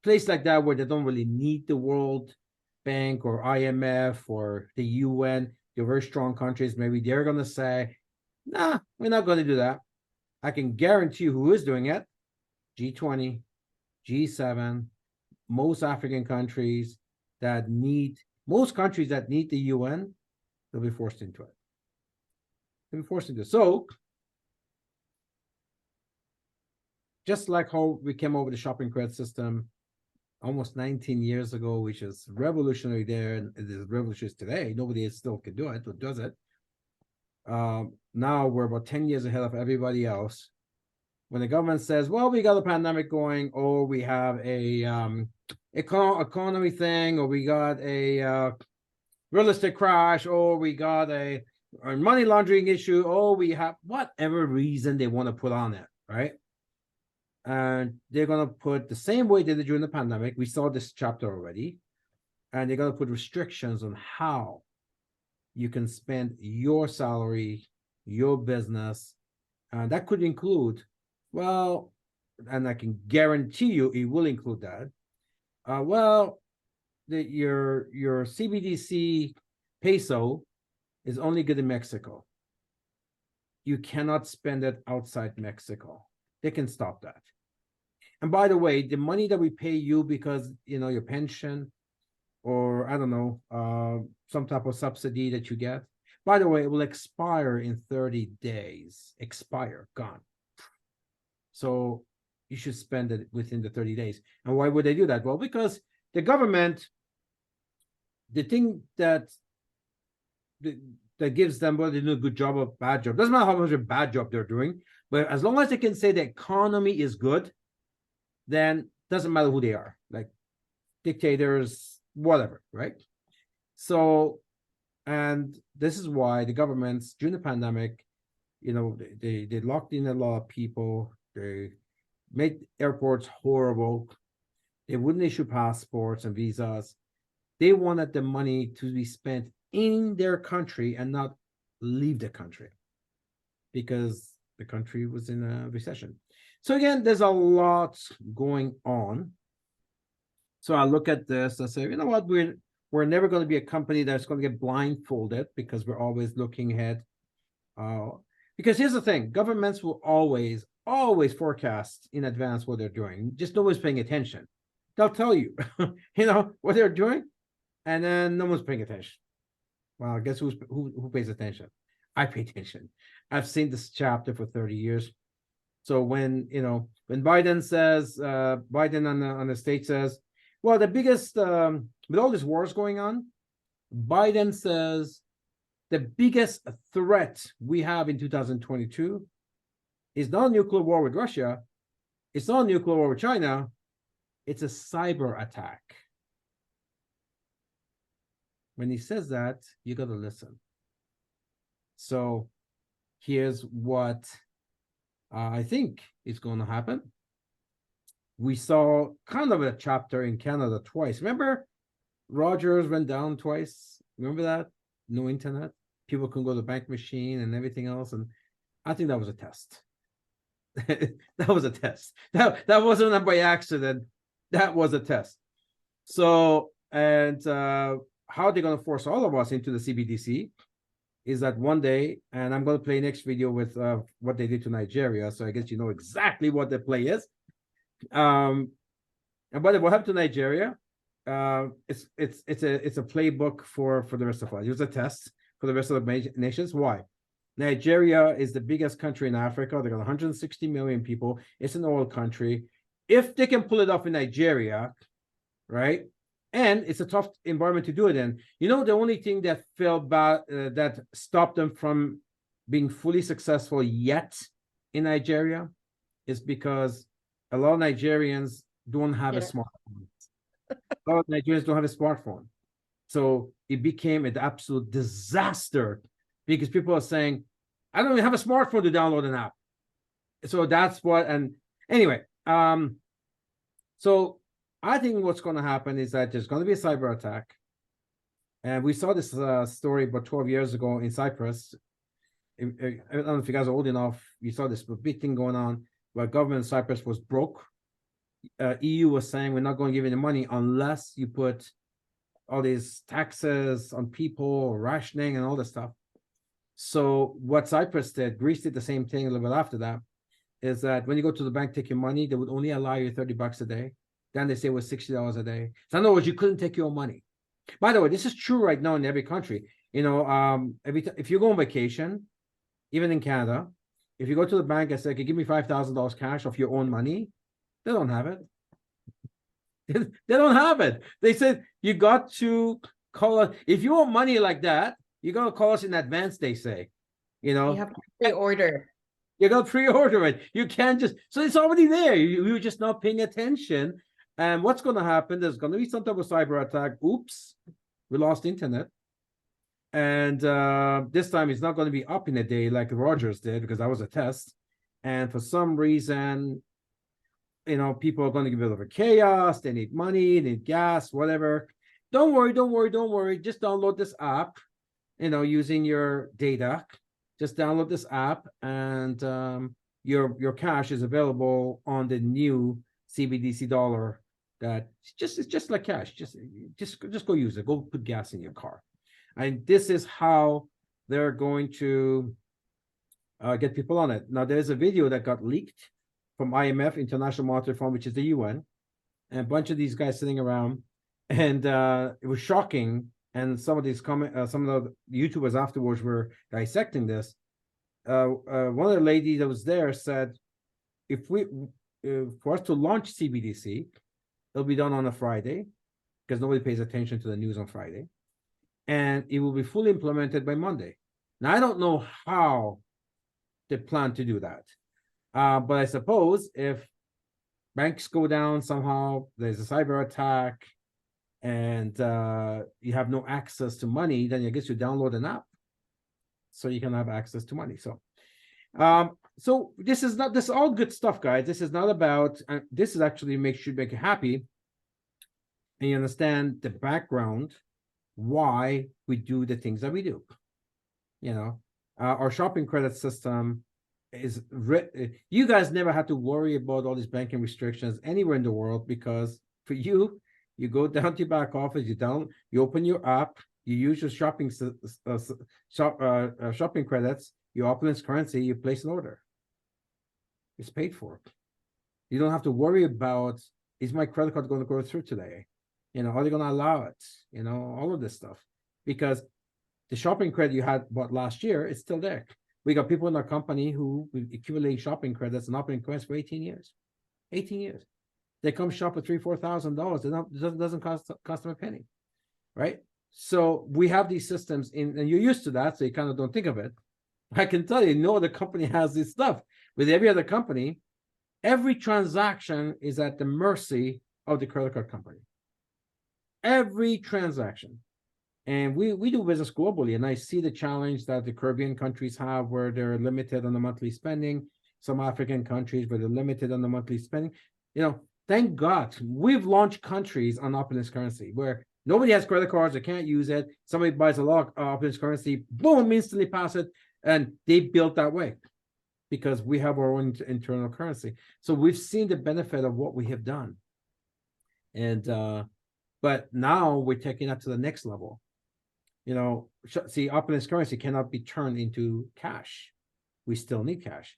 place like that, where they don't really need the World Bank or IMF or the UN. They're very strong countries. Maybe they're going to say, nah, we're not going to do that. I can guarantee you who is doing it. G20, G7, most African countries most countries that need the UN, they'll be forced into it. So, just like how we came over with the shopping credit system almost 19 years ago, which is revolutionary there, and it is revolutionary today. Nobody still can do it, but does it. Now we're about 10 years ahead of everybody else. When the government says, well, we got a pandemic going, or we have a economy thing, or we got a real estate crash, or we got a money laundering issue, or we have whatever reason they want to put on it, right? And they're going to put the same way they did during the pandemic. We saw this chapter already. And they're going to put restrictions on how you can spend your salary, your business. And that could include, well, and I can guarantee you it will include that. Your CBDC peso is only good in Mexico. You cannot spend it outside Mexico. They can stop that. And by the way, the money that we pay you because, your pension or I don't know, some type of subsidy that you get, by the way, it will expire in 30 days. Gone. So you should spend it within the 30 days. And why would they do that? Well, because the government, the thing that gives them whether they do a good job or bad job, doesn't matter how much of a bad job they're doing, but as long as they can say the economy is good, then doesn't matter who they are, like dictators, whatever, right? So, and this is why the governments during the pandemic, they locked in a lot of people. They made airports horrible. They wouldn't issue passports and visas. They wanted the money to be spent in their country and not leave the country because the country was in a recession. So again, there's a lot going on. So I look at this and say, you know what, we're never going to be a company that's going to get blindfolded because we're always looking ahead. Because here's the thing, governments will always forecast in advance what they're doing. Just nobody's paying attention. They'll tell you, what they're doing, and then no one's paying attention. Well, I guess who pays attention? I pay attention. I've seen this chapter for 30 years. So when Biden says, Biden on the state says, well, the biggest, with all these wars going on, Biden says the biggest threat we have in 2022 is not a nuclear war with Russia. It's not a nuclear war with China. It's a cyber attack. When he says that, you got to listen. So here's what I think is going to happen. We saw kind of a chapter in Canada twice. Remember, Rogers went down twice. Remember that? No internet. People couldn't go to the bank machine and everything else. And I think that was a test. That was a test. That wasn't by accident. That was a test. So, and how they're going to force all of us into the CBDC is that one day, and I'm going to play next video with what they did to Nigeria. So I guess you know exactly what the play is. And by the way, what happened to Nigeria? It's a playbook for the rest of us. It was a test for the rest of the nations. Why? Nigeria is the biggest country in Africa. They got 160 million people. It's an oil country. If they can pull it off in Nigeria, right? And it's a tough environment to do it in. The only thing that felt bad, that stopped them from being fully successful yet in Nigeria is because a lot of Nigerians don't have a smartphone. A lot of Nigerians don't have a smartphone. So it became an absolute disaster because people are saying, I don't even have a smartphone to download an app. So that's what, and anyway, so I think what's going to happen is that there's going to be a cyber attack. And we saw this story about 12 years ago in Cyprus. I don't know if you guys are old enough. You saw this big thing going on where government in Cyprus was broke. EU was saying, we're not going to give you the money unless you put all these taxes on people, rationing and all this stuff. So what Cyprus did, Greece did the same thing a little bit after that, is that when you go to the bank, take your money, they would only allow you $30 a day. Then they say it was $60 a day. So in other words, you couldn't take your money. By the way, this is true right now in every country. If you go on vacation, even in Canada, if you go to the bank and say, okay, give me $5,000 cash of your own money, they don't have it. They don't have it. They said, you got to call us. If you want money like that, you got to call us in advance, they say. You have to pre-order. You got to pre-order it. You can't just, so it's already there. You're just not paying attention. And what's going to happen? There's going to be some type of cyber attack. Oops, we lost internet. And this time it's not going to be up in a day like Rogers did, because that was a test. And for some reason, people are going to give it over chaos. They need money, they need gas, whatever. Don't worry, don't worry, don't worry. Just download this app, using your data. Just download this app, and your cash is available on the new CBDC dollar. It's just like cash. Just go use it. Go put gas in your car. And this is how they're going to get people on it. Now, there's a video that got leaked from IMF, International Monetary Fund, which is the UN, and a bunch of these guys sitting around, and it was shocking. And some of the YouTubers afterwards were dissecting this. One of the ladies that was there said, for us to launch CBDC, it'll be done on a Friday, because nobody pays attention to the news on Friday. And it will be fully implemented by Monday. Now, I don't know how they plan to do that. But I suppose if banks go down somehow, there's a cyber attack, and you have no access to money, then I guess you download an app so you can have access to money. So this is all good stuff, guys. This is not about, this is actually should make you happy, and you understand the background why we do the things that we do. Our shopping credit system is you guys never have to worry about all these banking restrictions anywhere in the world, because for you go down to your back office, you open your app, you use your shopping credits, you open this currency, you place an order. It's paid for. You don't have to worry about, is my credit card going to go through today? Are they going to allow it? All of this stuff, because the shopping credit you had bought last year, it's still there. We got people in our company who accumulate shopping credits and operating credits for 18 years. 18 years. They come shop for $3,000-$4,000. It doesn't cost them a penny, right? So we have these systems and you're used to that, so you kind of don't think of it. I can tell you, no other company has this stuff. With every other company, every transaction is at the mercy of the credit card company. Every transaction. And we do business globally, and I see the challenge that the Caribbean countries have, where they're limited on the monthly spending. Some African countries where they're limited on the monthly spending. Thank God we've launched countries on opulence currency where nobody has credit cards, they can't use it. Somebody buys a lot of opulence currency, boom, instantly pass it, and they built that way because we have our own internal currency. So we've seen the benefit of what we have done, and but now we're taking that to the next level. See, opulence currency cannot be turned into cash. We still need cash.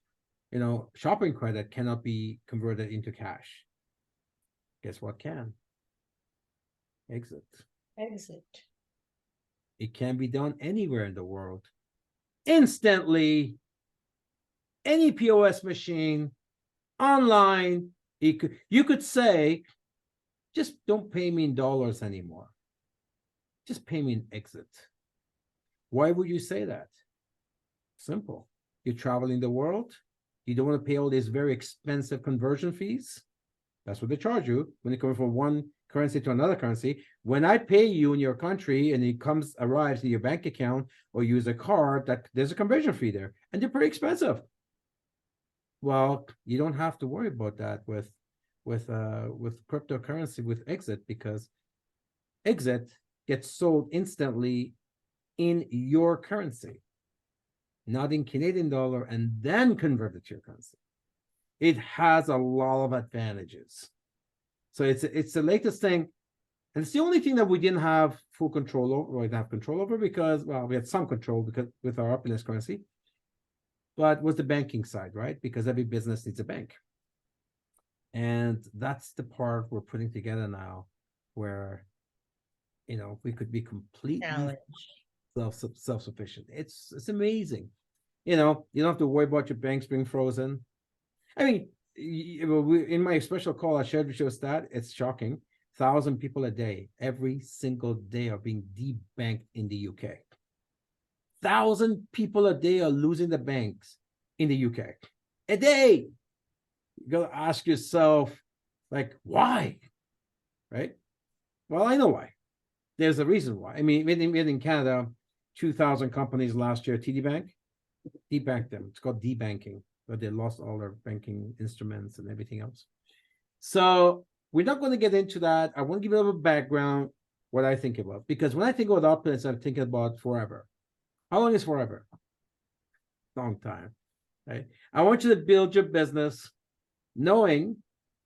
Shopping credit cannot be converted into cash. Guess what can? Exit. It can be done anywhere in the world. Instantly. Any POS machine, online. You could say, just don't pay me in dollars anymore. Just pay me in exit. Why would you say that? Simple. You're traveling the world. You don't want to pay all these very expensive conversion fees. That's what they charge you when you come from one currency to another currency. When I pay you in your country and it arrives in your bank account or use a card, that there's a conversion fee there, and they're pretty expensive. Well, you don't have to worry about that with cryptocurrency, with exit, because exit gets sold instantly in your currency, not in Canadian dollar, and then converted to your currency. It has a lot of advantages. So it's the latest thing, and it's the only thing that we didn't have full control over. We didn't have control over because, well, we had some control because with our opulence currency, but was the banking side, right? Because every business needs a bank, and that's the part we're putting together now, where we could be completely self-sufficient. It's amazing. You don't have to worry about your banks being frozen. I mean, in my special call, I shared with you a stat. It's shocking. 1,000 people a day, every single day, are being debanked in the UK. 1,000 people a day are losing the banks in the UK. A day. You gotta ask yourself, why? Right? Well, I know why. There's a reason why. I mean, in Canada, 2,000 companies last year. TD Bank, debanked them. It's called debanking, but they lost all their banking instruments and everything else. So we're not going to get into that. I want to give you a little background what I think about, because when I think about opulence, I'm thinking about forever. How long is forever? Long time, right? I want you to build your business knowing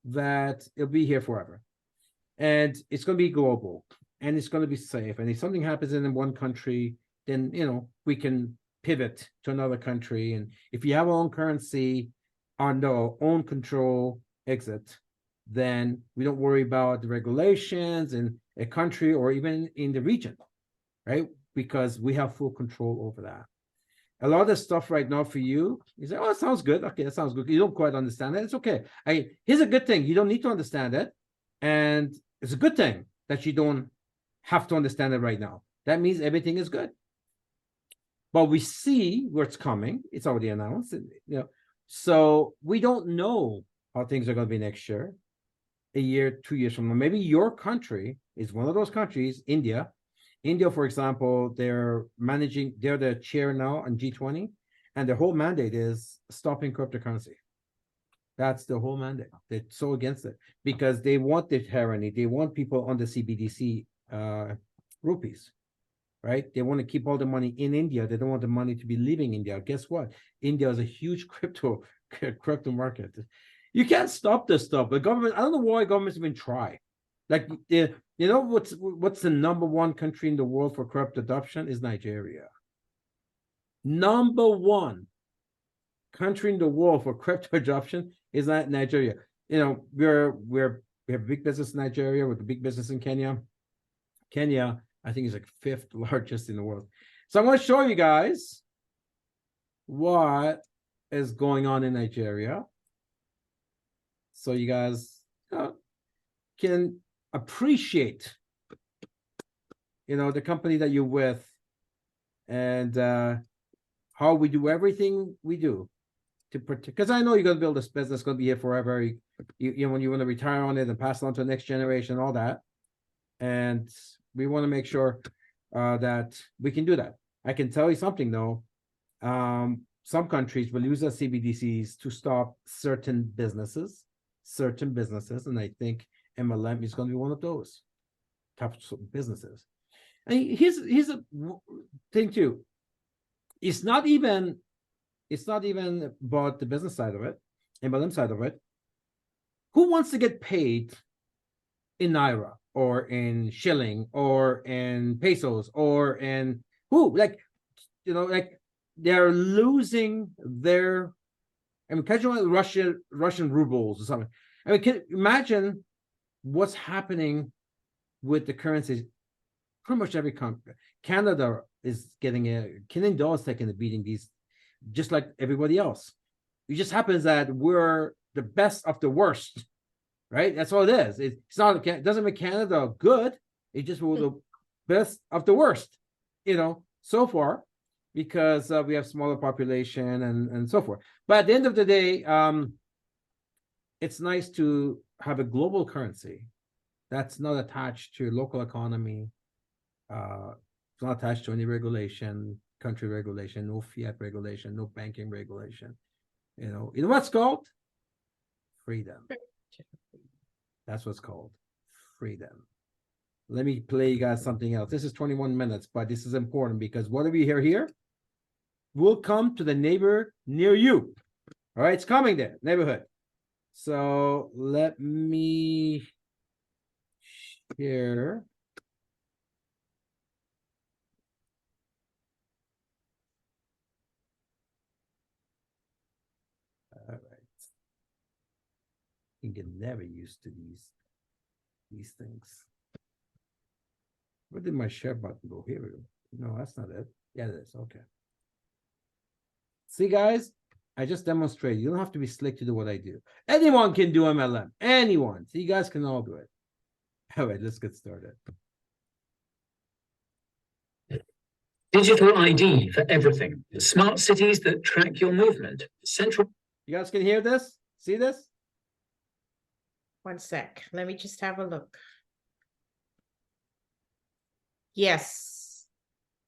that it'll be here forever, and it's going to be global, and it's going to be safe. And if something happens in one country, then we can pivot to another country. And if you have our own currency under our own control exit, then we don't worry about the regulations in a country or even in the region, right? Because we have full control over that. A lot of stuff right now for you, you say, oh, it sounds good. Okay, that sounds good. You don't quite understand it. It's okay. Here's a good thing. You don't need to understand it. And it's a good thing that you don't have to understand it right now. That means everything is good. But we see where it's coming. It's already announced. So we don't know how things are going to be next year, a year, 2 years from now. Maybe your country is one of those countries, India. India, for example, they're the chair now on G20, and their whole mandate is stopping cryptocurrency. That's the whole mandate. They're so against it because they want the tyranny. They want people on the CBDC rupees, right? They want to keep all the money in India. They don't want the money to be leaving India. Guess what? India is a huge crypto market. You can't stop this stuff. The government, I don't know why governments even try. Like, what's the number one country in the world for crypto adoption is Nigeria. Number one country in the world for crypto adoption is not Nigeria. We have big business in Nigeria with a big business in Kenya. Kenya, I think, is like 5th largest in the world. So I'm going to show you guys what is going on in Nigeria, so you guys can appreciate, the company that you're with, and how we do everything we do to protect. Because I know you're going to build this business, going to be here forever. When you want to retire on it and pass it on to the next generation, all that, and we want to make sure that we can do that. I can tell you something though. Some countries will use their CBDCs to stop certain businesses, and I think MLM is going to be one of those types of businesses. And here's a thing too. It's not even about the business side of it, MLM side of it. Who wants to get paid in Naira or in shilling or in pesos or in they're losing their, catch on Russian rubles or something. Imagine what's happening with the currencies. Pretty much every country. Canada is getting Canadian dollar is taking a beating, these, just like everybody else. It just happens that we're the best of the worst, right? That's all it is. It doesn't make Canada good. It just we're the best of the worst, so far, because we have smaller population and so forth. But at the end of the day, it's nice to have a global currency that's not attached to local economy. It's not attached to any regulation, country regulation, no fiat regulation, no banking regulation. You know what's called? Freedom. That's what's called freedom. Let me play you guys something else. This is 21 minutes, but this is important because whatever you hear here will come to the neighbor near you. All right, it's coming there, neighborhood. So let me share. All right. You get never used to these things. Where did my share button go? Here we go. No, that's not it. Yeah, it is. Okay. See, guys, I just demonstrated. You don't have to be slick to do what I do. Anyone can do MLM. Anyone. So you guys can all do it. All right, let's get started. Digital ID for everything. Smart cities that track your movement. Central. You guys can hear this? See this? One sec. Let me just have a look. Yes.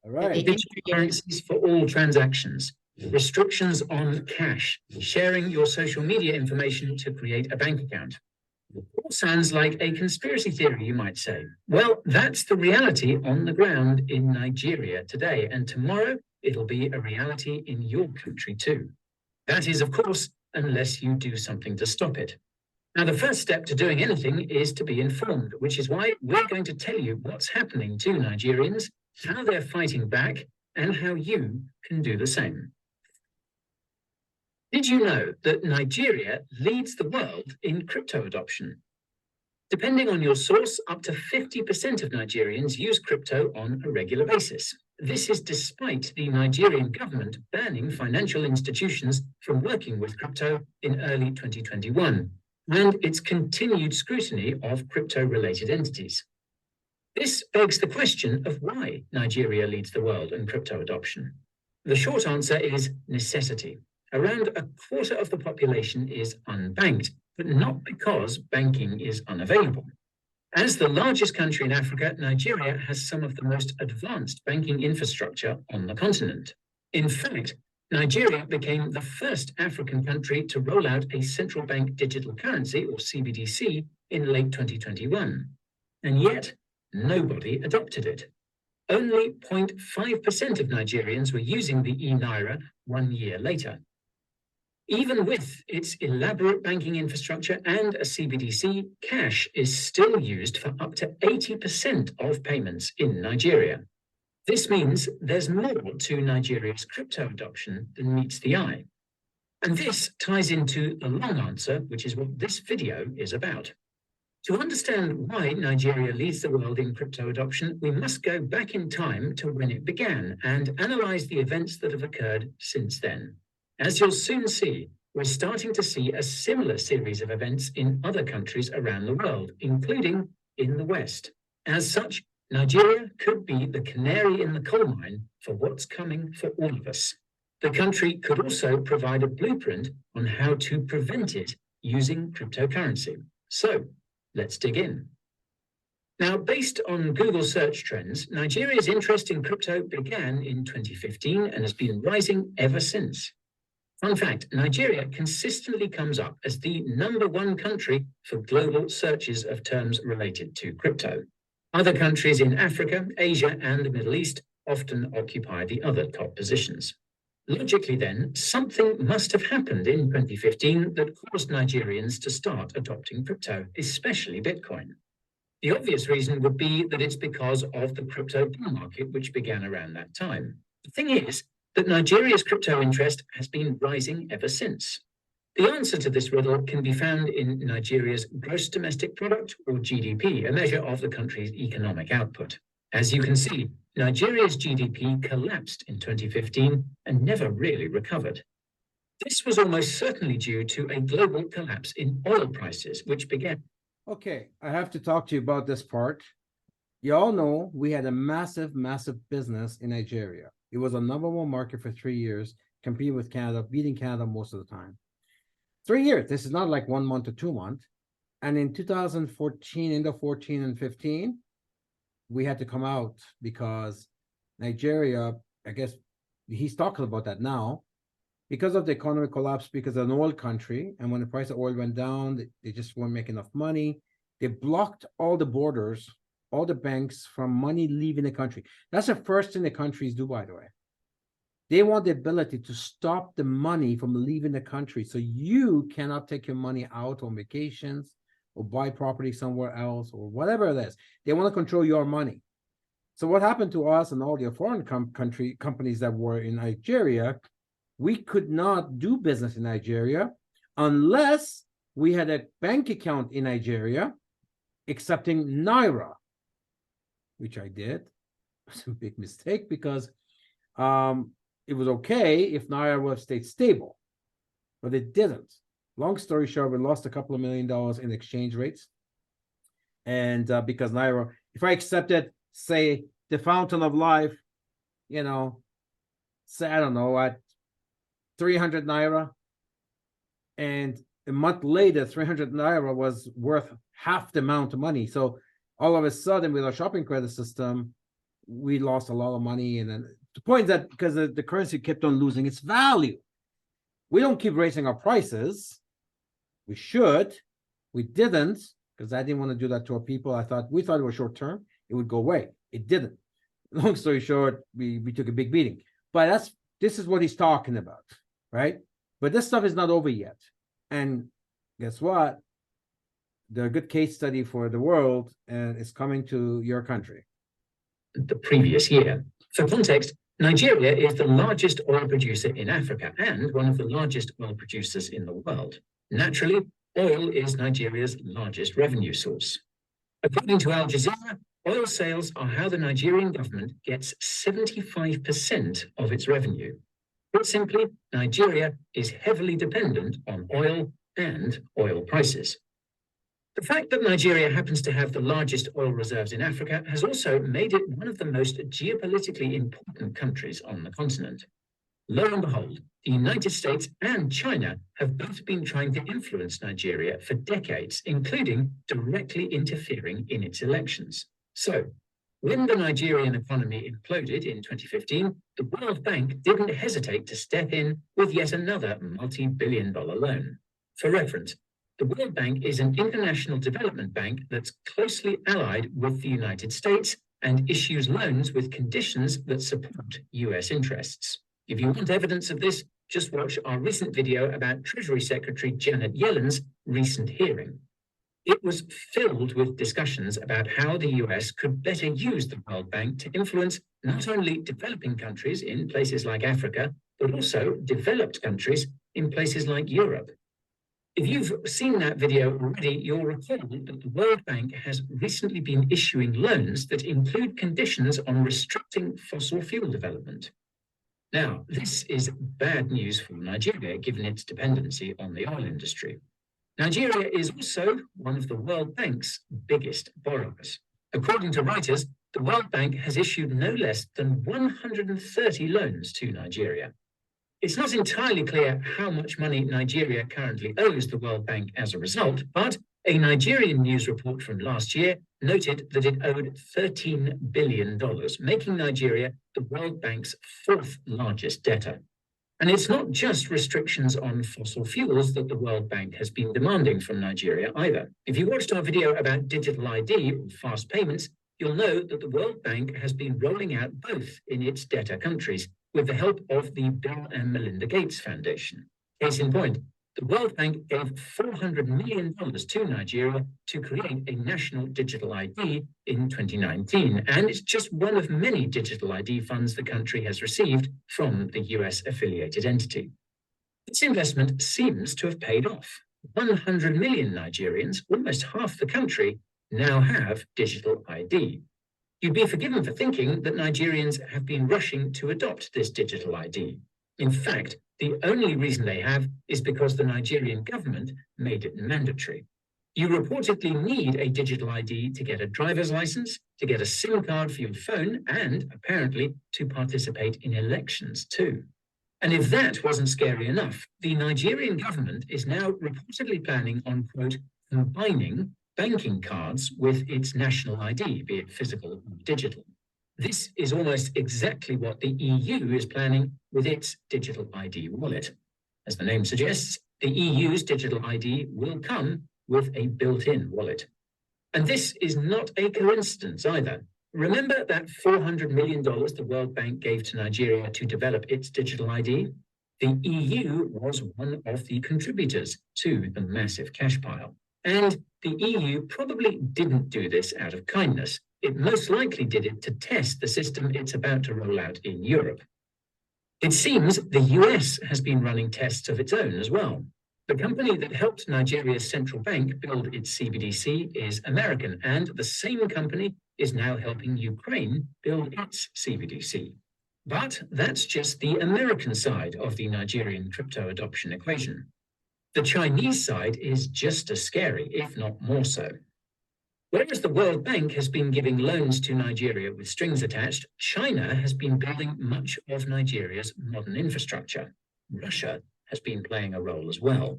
All right. Digital currencies for all transactions, restrictions on cash, sharing your social media information to create a bank account. All sounds like a conspiracy theory, you might say. Well, that's the reality on the ground in Nigeria today, and tomorrow it'll be a reality in your country too. That is, of course, unless you do something to stop it. Now, the first step to doing anything is to be informed, which is why we're going to tell you what's happening to Nigerians, how they're fighting back, and how you can do the same. Did you know that Nigeria leads the world in crypto adoption? Depending on your source, up to 50% of Nigerians use crypto on a regular basis. This is despite the Nigerian government banning financial institutions from working with crypto in early 2021, and its continued scrutiny of crypto-related entities. This begs the question of why Nigeria leads the world in crypto adoption. The short answer is necessity. Around a quarter of the population is unbanked, but not because banking is unavailable. As the largest country in Africa, Nigeria has some of the most advanced banking infrastructure on the continent. In fact, Nigeria became the first African country to roll out a central bank digital currency, or CBDC, in late 2021. And yet, nobody adopted it. Only 0.5% of Nigerians were using the e-Naira 1 year later. Even with its elaborate banking infrastructure and a CBDC, cash is still used for up to 80% of payments in Nigeria. This means there's more to Nigeria's crypto adoption than meets the eye. And this ties into the long answer, which is what this video is about. To understand why Nigeria leads the world in crypto adoption, we must go back in time to when it began and analyze the events that have occurred since then. As you'll soon see, we're starting to see a similar series of events in other countries around the world, including in the West. As such, Nigeria could be the canary in the coal mine for what's coming for all of us. The country could also provide a blueprint on how to prevent it using cryptocurrency. So, let's dig in. Now, based on Google search trends, Nigeria's interest in crypto began in 2015 and has been rising ever since. Fun fact, Nigeria consistently comes up as the #1 country for global searches of terms related to crypto. Other countries in Africa, Asia, and the Middle East often occupy the other top positions. Logically then, something must have happened in 2015 that caused Nigerians to start adopting crypto, especially Bitcoin. The obvious reason would be that it's because of the crypto bull market, which began around that time. The thing is that Nigeria's crypto interest has been rising ever since. The answer to this riddle can be found in Nigeria's gross domestic product, or GDP, a measure of the country's economic output. As you can see, Nigeria's GDP collapsed in 2015 and never really recovered. This was almost certainly due to a global collapse in oil prices, which began. Okay, I have to talk to you about this part. You all know we had a massive business in Nigeria. It was a #1 market for 3 years, competing with Canada, beating Canada most of the time. 3 years, this is not like 1 month or 2 months. And in 2014, end of 14 and 15, we had to come out because Nigeria, I guess he's talking about that now, because of the economic collapse, because of an oil country, and when the price of oil went down, they just weren't making enough money. They blocked all the borders, all the banks from money leaving the country. That's the first thing the countries do, by the way. They want the ability to stop the money from leaving the country, so you cannot take your money out on vacations or buy property somewhere else or whatever it is. They want to control your money. So what happened to us and all the foreign companies that were in Nigeria, we could not do business in Nigeria unless we had a bank account in Nigeria accepting Naira, which I did. It was a big mistake because it was okay if Naira would have stayed stable, but it didn't. Long story short, we lost a couple of $1 million in exchange rates. And because Naira, if I accepted, say, the fountain of life, you know, say, I don't know, at 300 Naira, and a month later, 300 Naira was worth half the amount of money. So all of a sudden, with our shopping credit system, we lost a lot of money. And then the point is that because the currency kept on losing its value, we don't keep raising our prices. We should. We didn't, because I didn't want to do that to our people. We thought it was short term. It would go away. It didn't. Long story short, we took a big beating. But this is what he's talking about, right? But this stuff is not over yet. And guess what? They're a good case study for the world, and it's coming to your country. The previous year. For context, Nigeria is the largest oil producer in Africa and one of the largest oil producers in the world. Naturally, oil is Nigeria's largest revenue source. According to Al Jazeera, oil sales are how the Nigerian government gets 75% of its revenue. Put simply, Nigeria is heavily dependent on oil and oil prices. The fact that Nigeria happens to have the largest oil reserves in Africa has also made it one of the most geopolitically important countries on the continent. Lo and behold, the United States and China have both been trying to influence Nigeria for decades, including directly interfering in its elections. So, when the Nigerian economy imploded in 2015, the World Bank didn't hesitate to step in with yet another multi-billion-dollar loan. For reference, the World Bank is an international development bank that's closely allied with the United States and issues loans with conditions that support US interests. If you want evidence of this, just watch our recent video about Treasury Secretary Janet Yellen's recent hearing. It was filled with discussions about how the US could better use the World Bank to influence not only developing countries in places like Africa, but also developed countries in places like Europe. If you've seen that video already, you'll recall that the World Bank has recently been issuing loans that include conditions on restricting fossil fuel development. Now, this is bad news for Nigeria, given its dependency on the oil industry. Nigeria is also one of the World Bank's biggest borrowers. According to Reuters, the World Bank has issued no less than 130 loans to Nigeria. It's not entirely clear how much money Nigeria currently owes the World Bank as a result, but a Nigerian news report from last year noted that it owed $13 billion, making Nigeria the World Bank's fourth largest debtor. And it's not just restrictions on fossil fuels that the World Bank has been demanding from Nigeria either. If you watched our video about digital ID or fast payments, you'll know that the World Bank has been rolling out both in its debtor countries with the help of the Bill and Melinda Gates Foundation. Case in point, the World Bank gave $400 million to Nigeria to create a national digital ID in 2019, and it's just one of many digital ID funds the country has received from the US-affiliated entity. This investment seems to have paid off. 100 million Nigerians, almost half the country, now have digital ID. You'd be forgiven for thinking that Nigerians have been rushing to adopt this digital ID. In fact, the only reason they have is because the Nigerian government made it mandatory. You reportedly need a digital ID to get a driver's license, to get a SIM card for your phone, and apparently to participate in elections too. And if that wasn't scary enough, the Nigerian government is now reportedly planning on, quote, combining banking cards with its national ID, be it physical or digital. This is almost exactly what the EU is planning with its digital ID wallet. As the name suggests, the EU's digital ID will come with a built-in wallet. And this is not a coincidence either. Remember that $400 million the World Bank gave to Nigeria to develop its digital ID? The EU was one of the contributors to the massive cash pile. And the EU probably didn't do this out of kindness. It most likely did it to test the system it's about to roll out in Europe. It seems the US has been running tests of its own as well. The company that helped Nigeria's central bank build its CBDC is American, and the same company is now helping Ukraine build its CBDC. But that's just the American side of the Nigerian crypto adoption equation. The Chinese side is just as scary, if not more so. Whereas the World Bank has been giving loans to Nigeria with strings attached, China has been building much of Nigeria's modern infrastructure. Russia has been playing a role as well.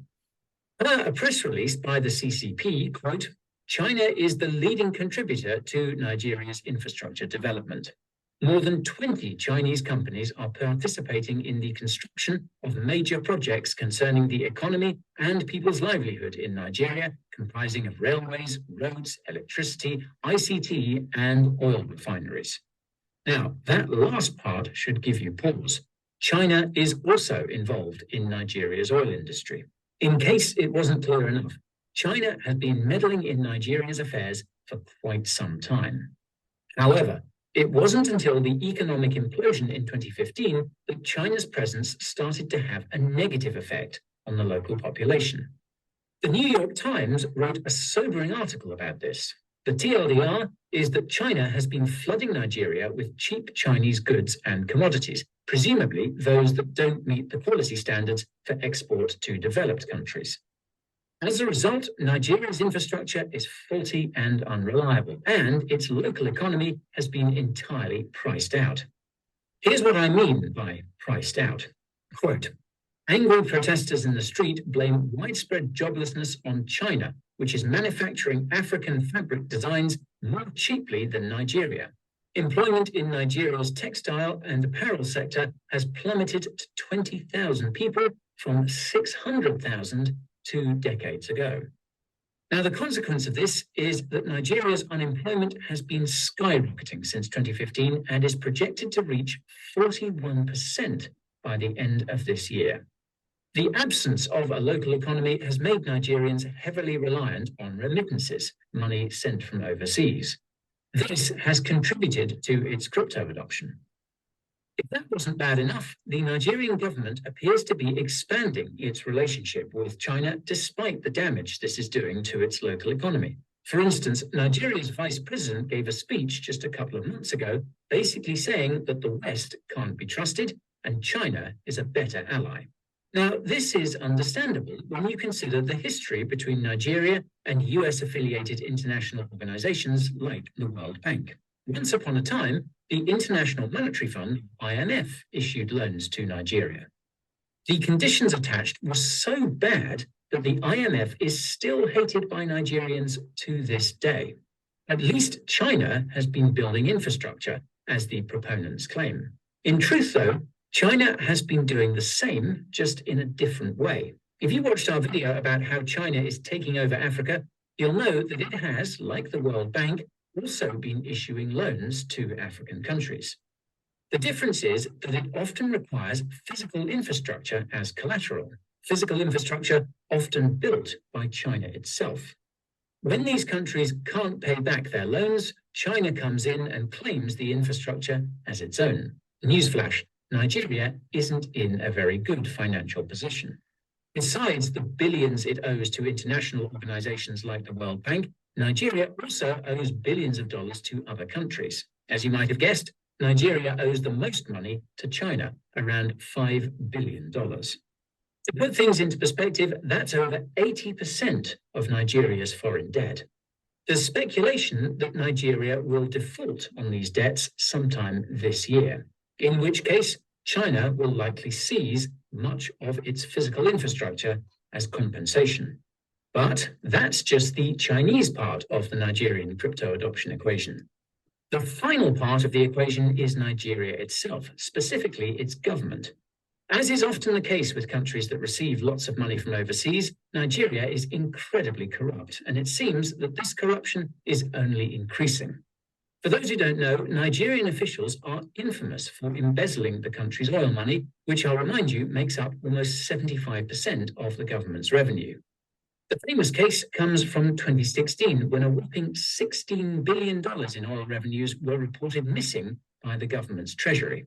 Per a press release by the CCP, quote, China is the leading contributor to Nigeria's infrastructure development. More than 20 Chinese companies are participating in the construction of major projects concerning the economy and people's livelihood in Nigeria, comprising of railways, roads, electricity, ICT, and oil refineries. Now, that last part should give you pause. China is also involved in Nigeria's oil industry. In case it wasn't clear enough, China has been meddling in Nigeria's affairs for quite some time. However, it wasn't until the economic implosion in 2015 that China's presence started to have a negative effect on the local population. The New York Times wrote a sobering article about this. The TLDR is that China has been flooding Nigeria with cheap Chinese goods and commodities, presumably those that don't meet the quality standards for export to developed countries. As a result, Nigeria's infrastructure is faulty and unreliable, and its local economy has been entirely priced out. Here's what I mean by priced out. Quote, angry protesters in the street blame widespread joblessness on China, which is manufacturing African fabric designs more cheaply than Nigeria. Employment in Nigeria's textile and apparel sector has plummeted to 20,000 people from 600,000 2 decades ago. Now, the consequence of this is that Nigeria's unemployment has been skyrocketing since 2015 and is projected to reach 41% by the end of this year. The absence of a local economy has made Nigerians heavily reliant on remittances, money sent from overseas. This has contributed to its crypto adoption. If that wasn't bad enough, the Nigerian government appears to be expanding its relationship with China despite the damage this is doing to its local economy. For instance, Nigeria's vice president gave a speech just a couple of months ago, basically saying that the West can't be trusted and China is a better ally. Now, this is understandable when you consider the history between Nigeria and US-affiliated international organizations like the World Bank. Once upon a time, the International Monetary Fund, IMF, issued loans to Nigeria. The conditions attached were so bad that the IMF is still hated by Nigerians to this day. At least China has been building infrastructure, as the proponents claim. In truth, though, China has been doing the same, just in a different way. If you watched our video about how China is taking over Africa, you'll know that it has, like the World Bank, also been issuing loans to African countries. The difference is that it often requires physical infrastructure as collateral, physical infrastructure often built by China itself. When these countries can't pay back their loans, China comes in and claims the infrastructure as its own. Newsflash, Nigeria isn't in a very good financial position. Besides the billions it owes to international organizations like the World Bank, Nigeria also owes billions of dollars to other countries. As you might have guessed, Nigeria owes the most money to China, around $5 billion. To put things into perspective, that's over 80% of Nigeria's foreign debt. There's speculation that Nigeria will default on these debts sometime this year, in which case China will likely seize much of its physical infrastructure as compensation. But that's just the Chinese part of the Nigerian crypto adoption equation. The final part of the equation is Nigeria itself, specifically its government. As is often the case with countries that receive lots of money from overseas, Nigeria is incredibly corrupt, and it seems that this corruption is only increasing. For those who don't know, Nigerian officials are infamous for embezzling the country's oil money, which I'll remind you makes up almost 75% of the government's revenue. The famous case comes from 2016, when a whopping $16 billion in oil revenues were reported missing by the government's treasury.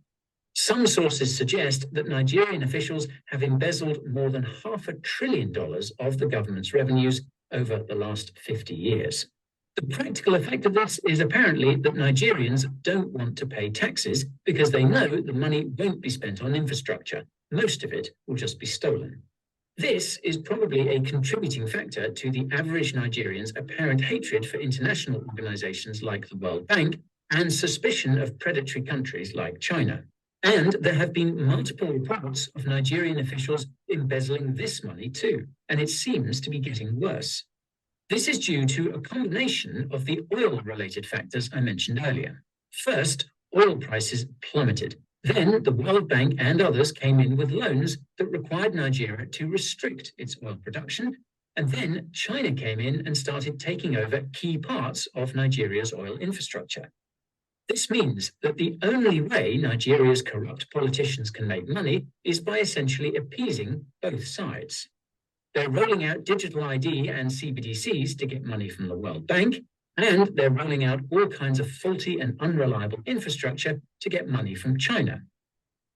Some sources suggest that Nigerian officials have embezzled more than $500 billion of the government's revenues over the last 50 years. The practical effect of this is apparently that Nigerians don't want to pay taxes because they know the money won't be spent on infrastructure. Most of it will just be stolen. This is probably a contributing factor to the average Nigerian's apparent hatred for international organizations like the World Bank and suspicion of predatory countries like China. And there have been multiple reports of Nigerian officials embezzling this money too, and it seems to be getting worse. This is due to a combination of the oil-related factors I mentioned earlier. First, oil prices plummeted. Then the World Bank and others came in with loans that required Nigeria to restrict its oil production. And then China came in and started taking over key parts of Nigeria's oil infrastructure. This means that the only way Nigeria's corrupt politicians can make money is by essentially appeasing both sides. They're rolling out digital ID and CBDCs to get money from the World Bank, and they're rolling out all kinds of faulty and unreliable infrastructure to get money from China.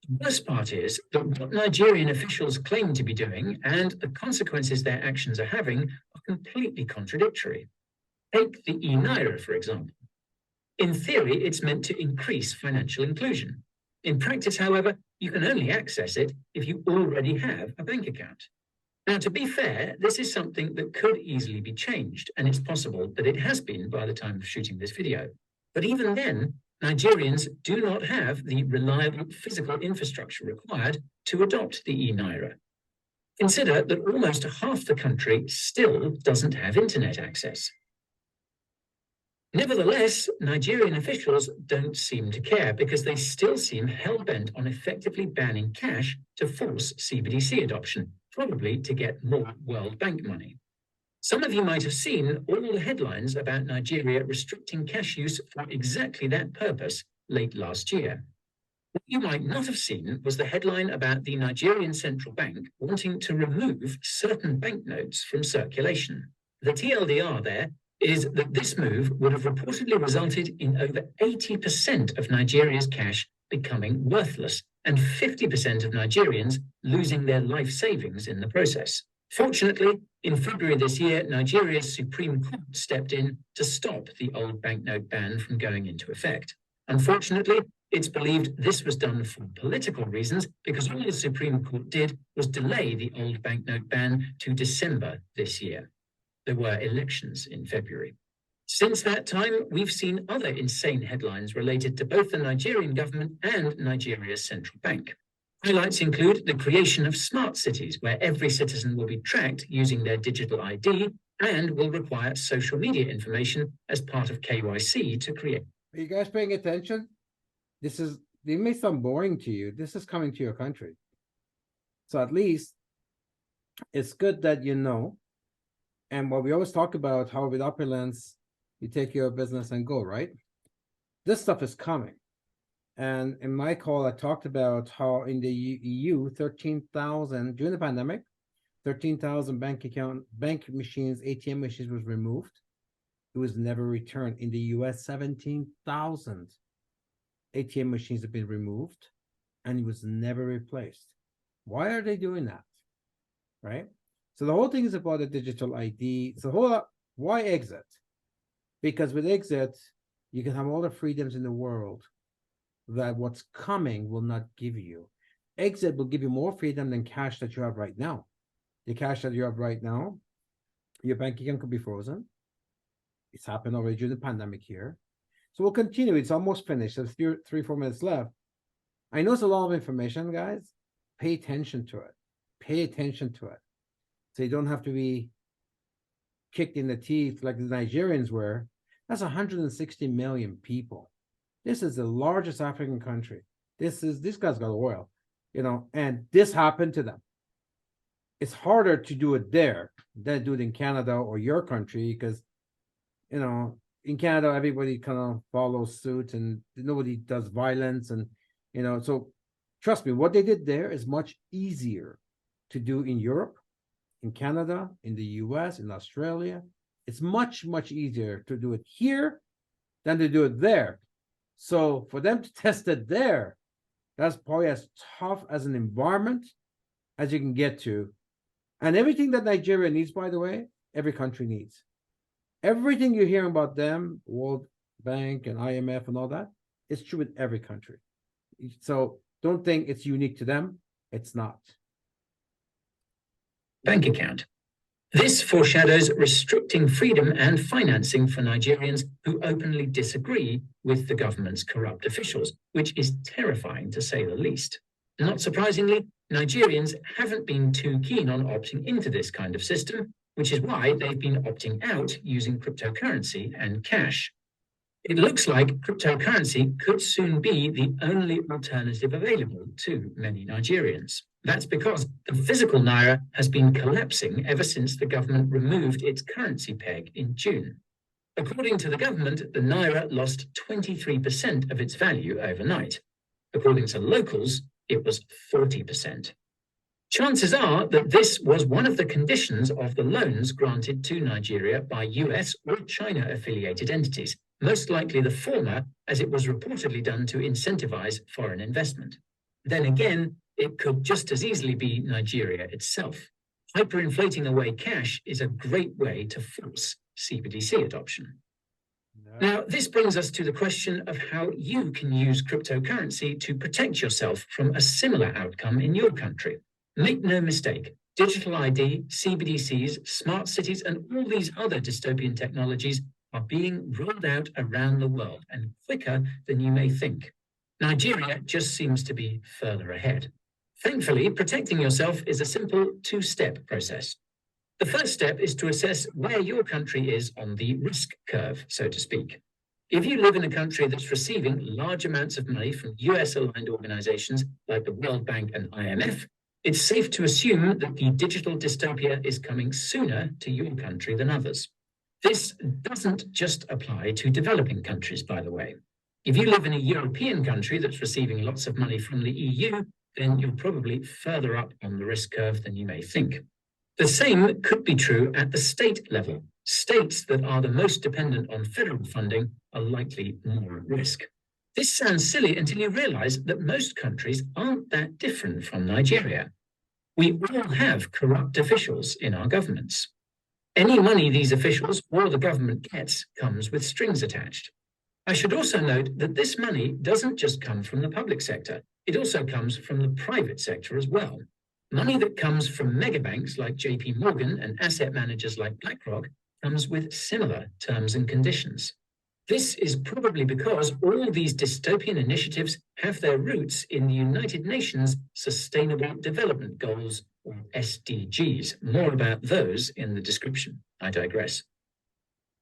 The worst part is that what Nigerian officials claim to be doing and the consequences their actions are having are completely contradictory. Take the e-Naira, for example. In theory, it's meant to increase financial inclusion. In practice, however, you can only access it if you already have a bank account. Now, to be fair, this is something that could easily be changed, and it's possible that it has been by the time of shooting this video. But even then, Nigerians do not have the reliable physical infrastructure required to adopt the e-Naira. Consider that almost half the country still doesn't have internet access. Nevertheless, Nigerian officials don't seem to care because they still seem hell-bent on effectively banning cash to force CBDC adoption, probably to get more World Bank money. Some of you might have seen all the headlines about Nigeria restricting cash use for exactly that purpose late last year. What you might not have seen was the headline about the Nigerian central bank wanting to remove certain banknotes from circulation. The TLDR there is that this move would have reportedly resulted in over 80% of Nigeria's cash becoming worthless and 50% of Nigerians losing their life savings in the process. Fortunately, in February this year, Nigeria's Supreme Court stepped in to stop the old banknote ban from going into effect. Unfortunately, it's believed this was done for political reasons because all the Supreme Court did was delay the old banknote ban to December this year. There were elections in February. Since that time, we've seen other insane headlines related to both the Nigerian government and Nigeria's central bank. Highlights include the creation of smart cities, where every citizen will be tracked using their digital ID and will require social media information as part of KYC to create. Are you guys paying attention? It may sound boring to you. This is coming to your country. So at least it's good that you know. And what we always talk about, how with opulence, you take your business and go, right? This stuff is coming. And in my call, I talked about how in the EU, 13,000, during the pandemic, 13,000 bank machines, ATM machines was removed. It was never returned. In the US, 17,000 ATM machines have been removed and it was never replaced. Why are they doing that? Right? So the whole thing is about the digital ID. So why exit? Because with exit, you can have all the freedoms in the world that what's coming will not give you. Exit will give you more freedom than cash that you have right now. The cash that you have right now, your bank account could be frozen. It's happened already during the pandemic here. So we'll continue. It's almost finished. There's 3-4 minutes left. I know it's a lot of information, guys. Pay attention to it. Pay attention to it. So you don't have to be kicked in the teeth like the Nigerians were. That's 160 million people. This is the largest African country. This guy's got oil, and this happened to them. It's harder to do it there than do it in Canada or your country because, in Canada, everybody kind of follows suit and nobody does violence. And, so trust me, what they did there is much easier to do in Europe, in Canada, in the US, in Australia. It's much, much easier to do it here than to do it there. So for them to test it there, that's probably as tough as an environment as you can get to. And everything that Nigeria needs, by the way, every country needs. Everything you're hearing about them, World Bank and IMF and all that, it's true with every country. So don't think it's unique to them. It's not. Bank account. This foreshadows restricting freedom and financing for Nigerians who openly disagree with the government's corrupt officials, which is terrifying to say the least. Not surprisingly, Nigerians haven't been too keen on opting into this kind of system, which is why they've been opting out using cryptocurrency and cash. It looks like cryptocurrency could soon be the only alternative available to many Nigerians. That's because the physical naira has been collapsing ever since the government removed its currency peg in June. According to the government, the naira lost 23% of its value overnight. According to locals, it was 40%. Chances are that this was one of the conditions of the loans granted to Nigeria by US or China affiliated entities, most likely the former, as it was reportedly done to incentivize foreign investment. Then again, it could just as easily be Nigeria itself. Hyperinflating away cash is a great way to force CBDC adoption. Now, this brings us to the question of how you can use cryptocurrency to protect yourself from a similar outcome in your country. Make no mistake, digital ID, CBDCs, smart cities, and all these other dystopian technologies are being rolled out around the world and quicker than you may think. Nigeria just seems to be further ahead. Thankfully, protecting yourself is a simple two-step process. The first step is to assess where your country is on the risk curve, so to speak. If you live in a country that's receiving large amounts of money from US-aligned organizations like the World Bank and IMF, it's safe to assume that the digital dystopia is coming sooner to your country than others. This doesn't just apply to developing countries, by the way. If you live in a European country that's receiving lots of money from the EU, then you're probably further up on the risk curve than you may think. The same could be true at the state level. States that are the most dependent on federal funding are likely more at risk. This sounds silly until you realize that most countries aren't that different from Nigeria. We all have corrupt officials in our governments. Any money these officials or the government gets comes with strings attached. I should also note that this money doesn't just come from the public sector. It also comes from the private sector as well. Money that comes from megabanks like JP Morgan and asset managers like BlackRock comes with similar terms and conditions. This is probably because all these dystopian initiatives have their roots in the United Nations Sustainable Development Goals, or SDGs. More about those in the description. I digress.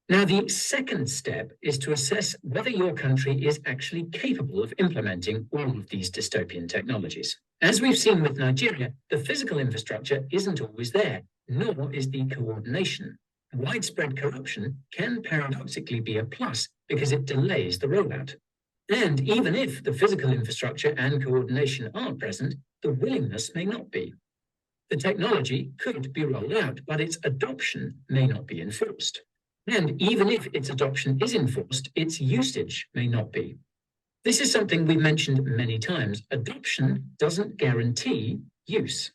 Now, the second step is to assess whether your country is actually capable of implementing all of these dystopian technologies. As we've seen with Nigeria, the physical infrastructure isn't always there, nor is the coordination. Widespread corruption can paradoxically be a plus because it delays the rollout. And even if the physical infrastructure and coordination are present, the willingness may not be. The technology could be rolled out, but its adoption may not be enforced. And even if its adoption is enforced, its usage may not be. This is something we've mentioned many times. Adoption doesn't guarantee use.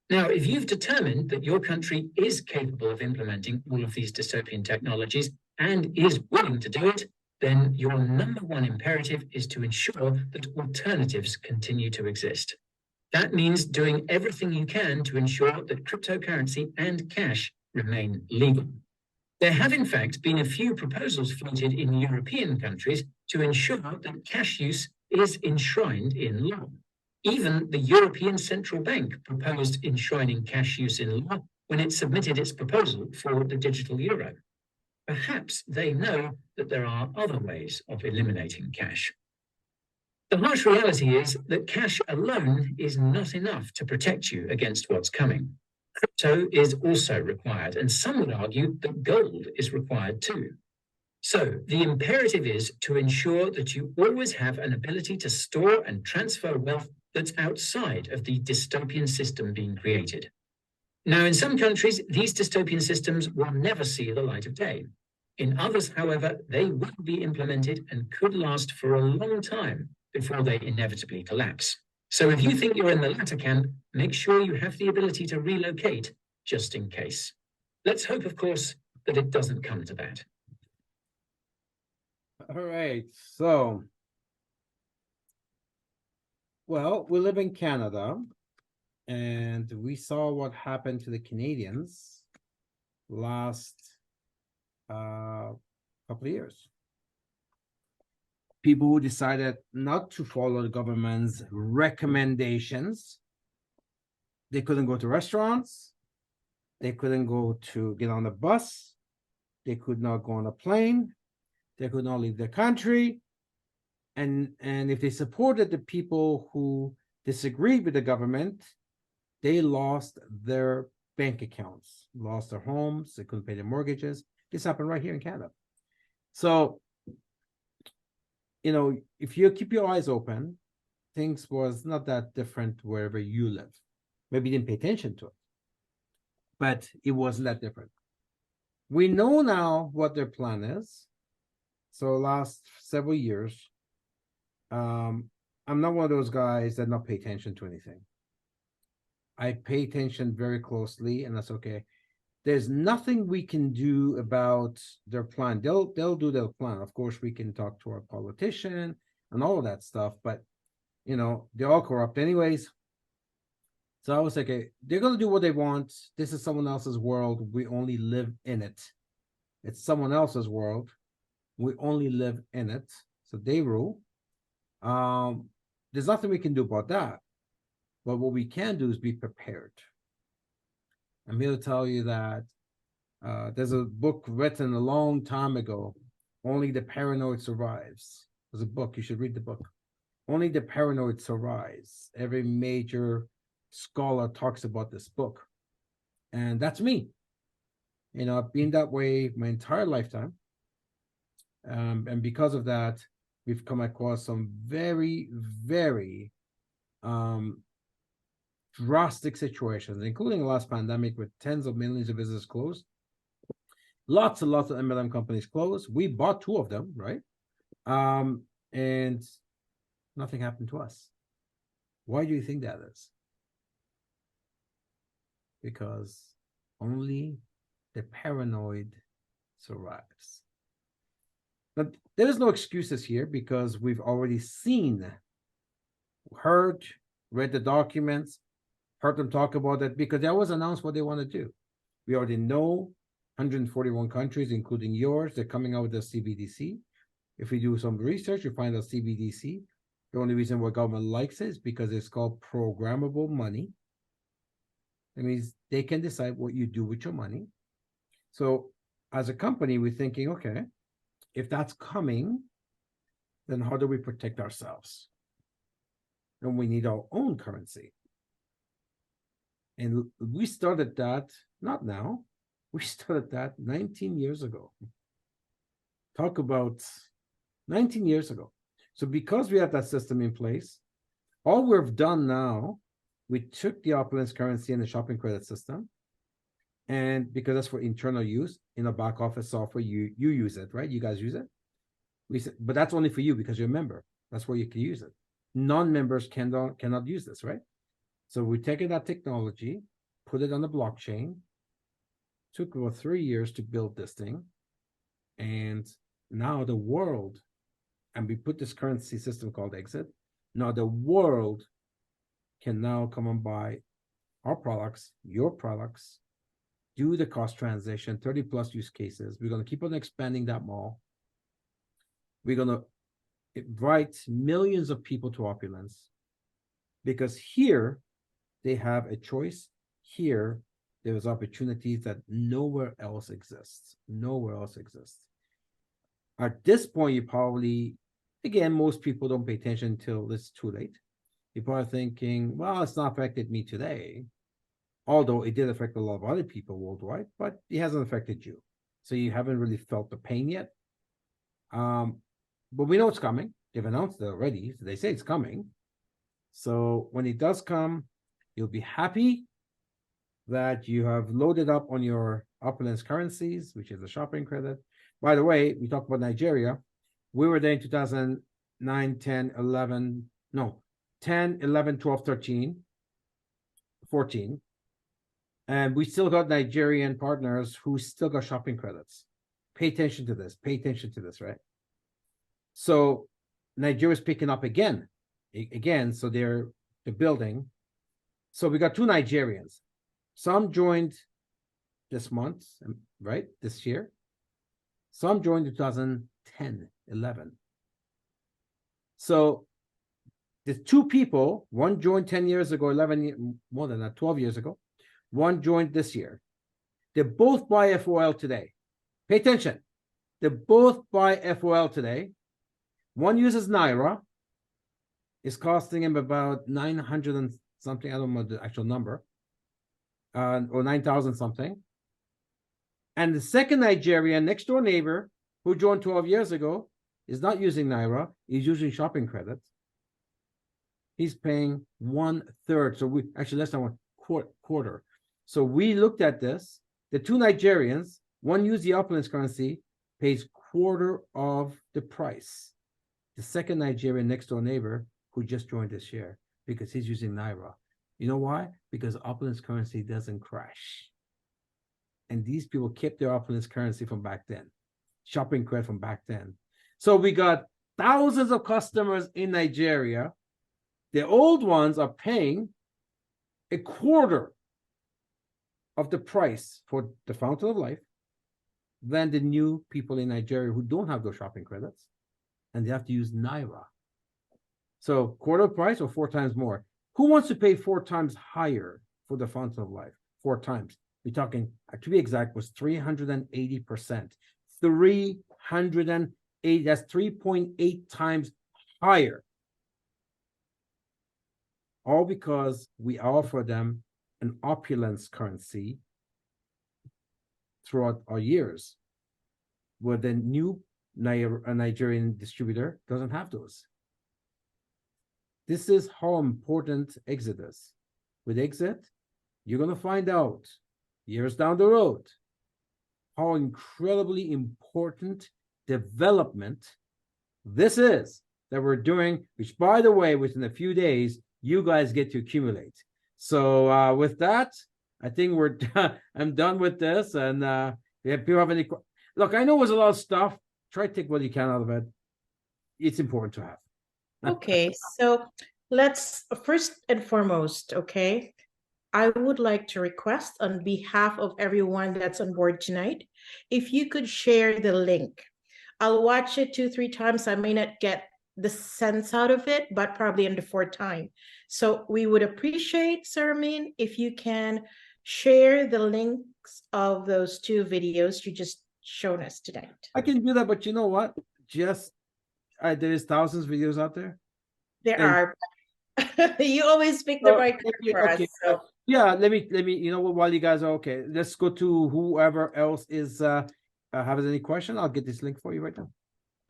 Now, if you've determined that your country is capable of implementing all of these dystopian technologies and is willing to do it, then your number one imperative is to ensure that alternatives continue to exist. That means doing everything you can to ensure that cryptocurrency and cash remain legal. There have, in fact, been a few proposals floated in European countries to ensure that cash use is enshrined in law. Even the European Central Bank proposed enshrining cash use in law when it submitted its proposal for the digital euro. Perhaps they know that there are other ways of eliminating cash. The harsh reality is that cash alone is not enough to protect you against what's coming. Crypto is also required, and some would argue that gold is required too. So the imperative is to ensure that you always have an ability to store and transfer wealth that's outside of the dystopian system being created. Now, in some countries, these dystopian systems will never see the light of day. In others, however, they will be implemented and could last for a long time before they inevitably collapse. So if you think you're in the latter camp, make sure you have the ability to relocate just in case. Let's hope, of course, that it doesn't come to that. All right, so, well, we live in Canada, and we saw what happened to the Canadians last couple of years. People who decided not to follow the government's recommendations. They couldn't go to restaurants. They couldn't go to get on the bus. They could not go on a plane. They could not leave the country. And if they supported the people who disagreed with the government, they lost their bank accounts, lost their homes, they couldn't pay their mortgages. This happened right here in Canada. So, you know, if you keep your eyes open, things was not that different wherever you live. Maybe you didn't pay attention to it, but it wasn't that different. We know now what their plan is. So last several years, I'm not one of those guys that not pay attention to anything. I pay attention very closely, and that's okay. There's nothing we can do about their plan. They'll do their plan. Of course, we can talk to our politician and all of that stuff, but you know, they're all corrupt anyways. So I was like, okay, they're gonna do what they want. This is someone else's world. We only live in it. It's someone else's world. We only live in it. So they rule. There's nothing we can do about that. But what we can do is be prepared. I'm here to tell you that there's a book written a long time ago, Only the Paranoid Survives. There's a book, you should read the book. Only the Paranoid Survives. Every major scholar talks about this book. And that's me. You know, I've been that way my entire lifetime. And because of that, we've come across some very, very drastic situations, including the last pandemic with tens of millions of businesses closed. Lots and lots of MLM companies closed. We bought 2 of them, right? And nothing happened to us. Why do you think that is? Because only the paranoid survives. But there is no excuses here because we've already seen, heard, read the documents, heard them talk about it because they always announce what they want to do. We already know 141 countries, including yours, they're coming out with the CBDC. If we do some research, you find out CBDC, the only reason why government likes it is because it's called programmable money. That means they can decide what you do with your money. So as a company, we're thinking, okay, if that's coming, then how do we protect ourselves? And we need our own currency. And we started that, not now, we started that 19 years ago. Talk about 19 years ago. So because we have that system in place, all we've done now, we took the opulence currency and the shopping credit system, and because that's for internal use in a back office software, you use it, right? You guys use it. We said, but that's only for you because you're a member. That's where you can use it. Non-members cannot use this, right? So we taken that technology, put it on the blockchain. Took about 3 years to build this thing, and now the world, and we put this currency system called Exit. Now the world can now come and buy our products, your products, do the cost transition, 30 plus use cases. We're going to keep on expanding that mall. We're going to invite millions of people to Opulence because here they have a choice. Here, there's opportunities that nowhere else exists. Nowhere else exists. At this point, you probably, again, most people don't pay attention until it's too late. People are thinking, well, it's not affected me today. Although it did affect a lot of other people worldwide, but it hasn't affected you. So you haven't really felt the pain yet. But we know it's coming. They've announced it already. So they say it's coming. So when it does come, you'll be happy that you have loaded up on your opulence currencies, which is the shopping credit. By the way, we talked about Nigeria. We were there in 2009, 10, 11, no, 10, 11, 12, 13, 14. And we still got Nigerian partners who still got shopping credits. Pay attention to this. Pay attention to this, right? So Nigeria's picking up again. So they're building. So we got 2 Nigerians. Some joined this month, right? This year. Some joined in 2010, 11. So there's 2 people. One joined 10 years ago, 11, more than that, 12 years ago. One joined this year. They both buy FOL today. Pay attention. They both buy FOL today. One uses Naira. It's costing him about 900 and something. I don't know the actual number. Or 9,000 something. And the second Nigerian next door neighbor who joined 12 years ago is not using Naira. He's using shopping credits. He's paying 1/3. So we actually less than one quarter. So we looked at this. The two Nigerians, one used the opulence currency, pays quarter of the price. The second Nigerian next door neighbor who just joined this year because he's using Naira. You know why? Because opulence currency doesn't crash. And these people kept their opulence currency from back then, shopping credit from back then. So we got thousands of customers in Nigeria. The old ones are paying a quarter of the price for the Fountain of Life than the new people in Nigeria who don't have those shopping credits, and they have to use Naira. So quarter price or 4 times more. Who wants to pay 4 times higher for the Fountain of Life? 4 times. We're talking, to be exact, was 380%. 380, that's 3.8 times higher. All because we offer them an opulence currency throughout our years, where the new Nigerian distributor doesn't have those. This is how important exit is. With exit, you're going to find out years down the road how incredibly important development this is that we're doing, which, by the way, within a few days, you guys get to accumulate. So with that, I think we're I'm done with this. And if people have any, look, I know it was a lot of stuff. Try to take what you can out of it. It's important to have. Okay, so let's first and foremost, okay, I would like to request on behalf of everyone that's on board tonight, if you could share the link. I'll watch it 2-3 times. I may not get the sense out of it, but probably in the 4th time. So we would appreciate, Sir Amin, if you can share the links of those 2 videos you just shown us tonight. I can do that, but you know what? Just there's thousands of videos out there. There are. You always pick the right one for us. So. Yeah, let me, you know what, while you guys are okay, let's go to whoever else is has any question. I'll get this link for you right now.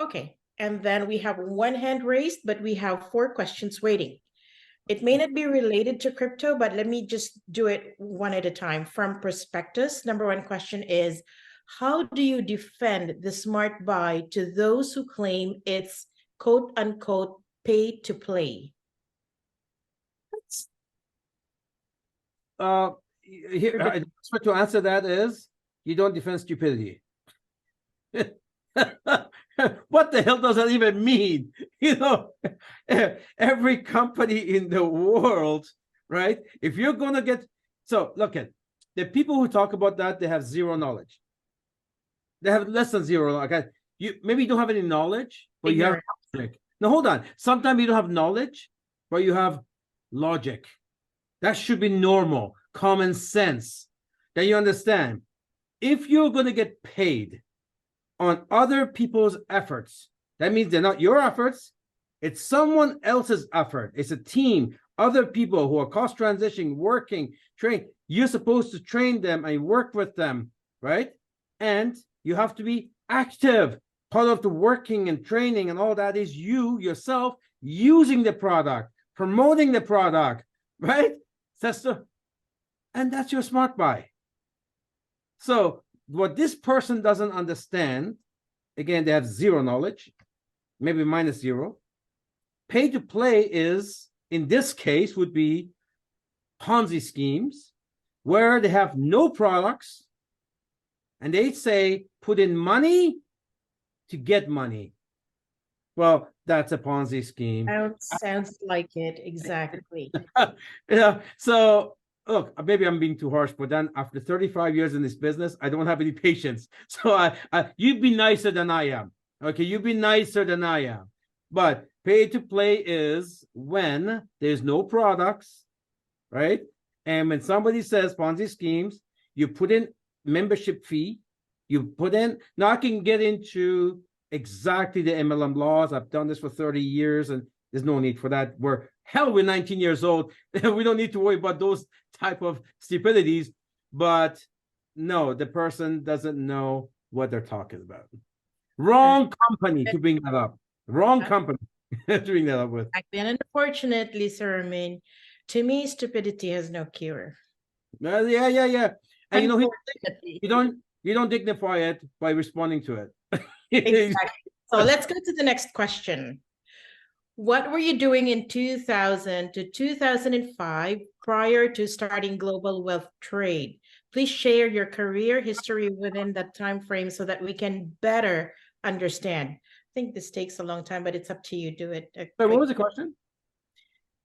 Okay, and then we have 1 hand raised, but we have 4 questions waiting. It may not be related to crypto, but let me just do it one at a time. From Prospectus, number 1 question is, how do you defend the smart buy to those who claim it's quote unquote pay to play? Here, to answer that is, you don't defend stupidity. What the hell does that even mean? You know, every company in the world, right? If you're gonna get, so look at the people who talk about that, they have zero knowledge. They have less than zero. Okay, you maybe you don't have any knowledge, but you have logic. No, hold on. Sometimes you don't have knowledge, but you have logic. That should be normal, common sense. That you understand. If you're going to get paid on other people's efforts, that means they're not your efforts. It's someone else's effort. It's a team, other people who are cost transitioning, working, train. You're supposed to train them and work with them, right? And you have to be active. Part of the working and training and all that is you yourself using the product, promoting the product, right? And that's your smart buy. So what this person doesn't understand, again, they have zero knowledge, maybe -0. Pay to play is, in this case, would be Ponzi schemes where they have no products and they say, put in money to get money. Well, that's a Ponzi scheme. Sounds like it, exactly. Yeah, so look, maybe I'm being too harsh, but then after 35 years in this business, I don't have any patience. So you'd be nicer than I am. Okay, you'd be nicer than I am. But pay to play is when there's no products, right? And when somebody says Ponzi schemes, you put in membership fee, You put in, now I can get into exactly the MLM laws. I've done this for 30 years and there's no need for that. We're 19 years old. We don't need to worry about those type of stupidities. But no, the person doesn't know what they're talking about. Wrong company to bring that up. Wrong company to bring that up with. And unfortunately, Sir Ramin, to me, stupidity has no cure. Yeah. And Unfortunately. you don't dignify it by responding to it. Exactly. So let's go to the next question. What were you doing in 2000 to 2005 prior to starting Global Wealth Trade? Please share your career history within that time frame so that we can better understand. I think this takes a long time, but it's up to you. Do it. So what was the question?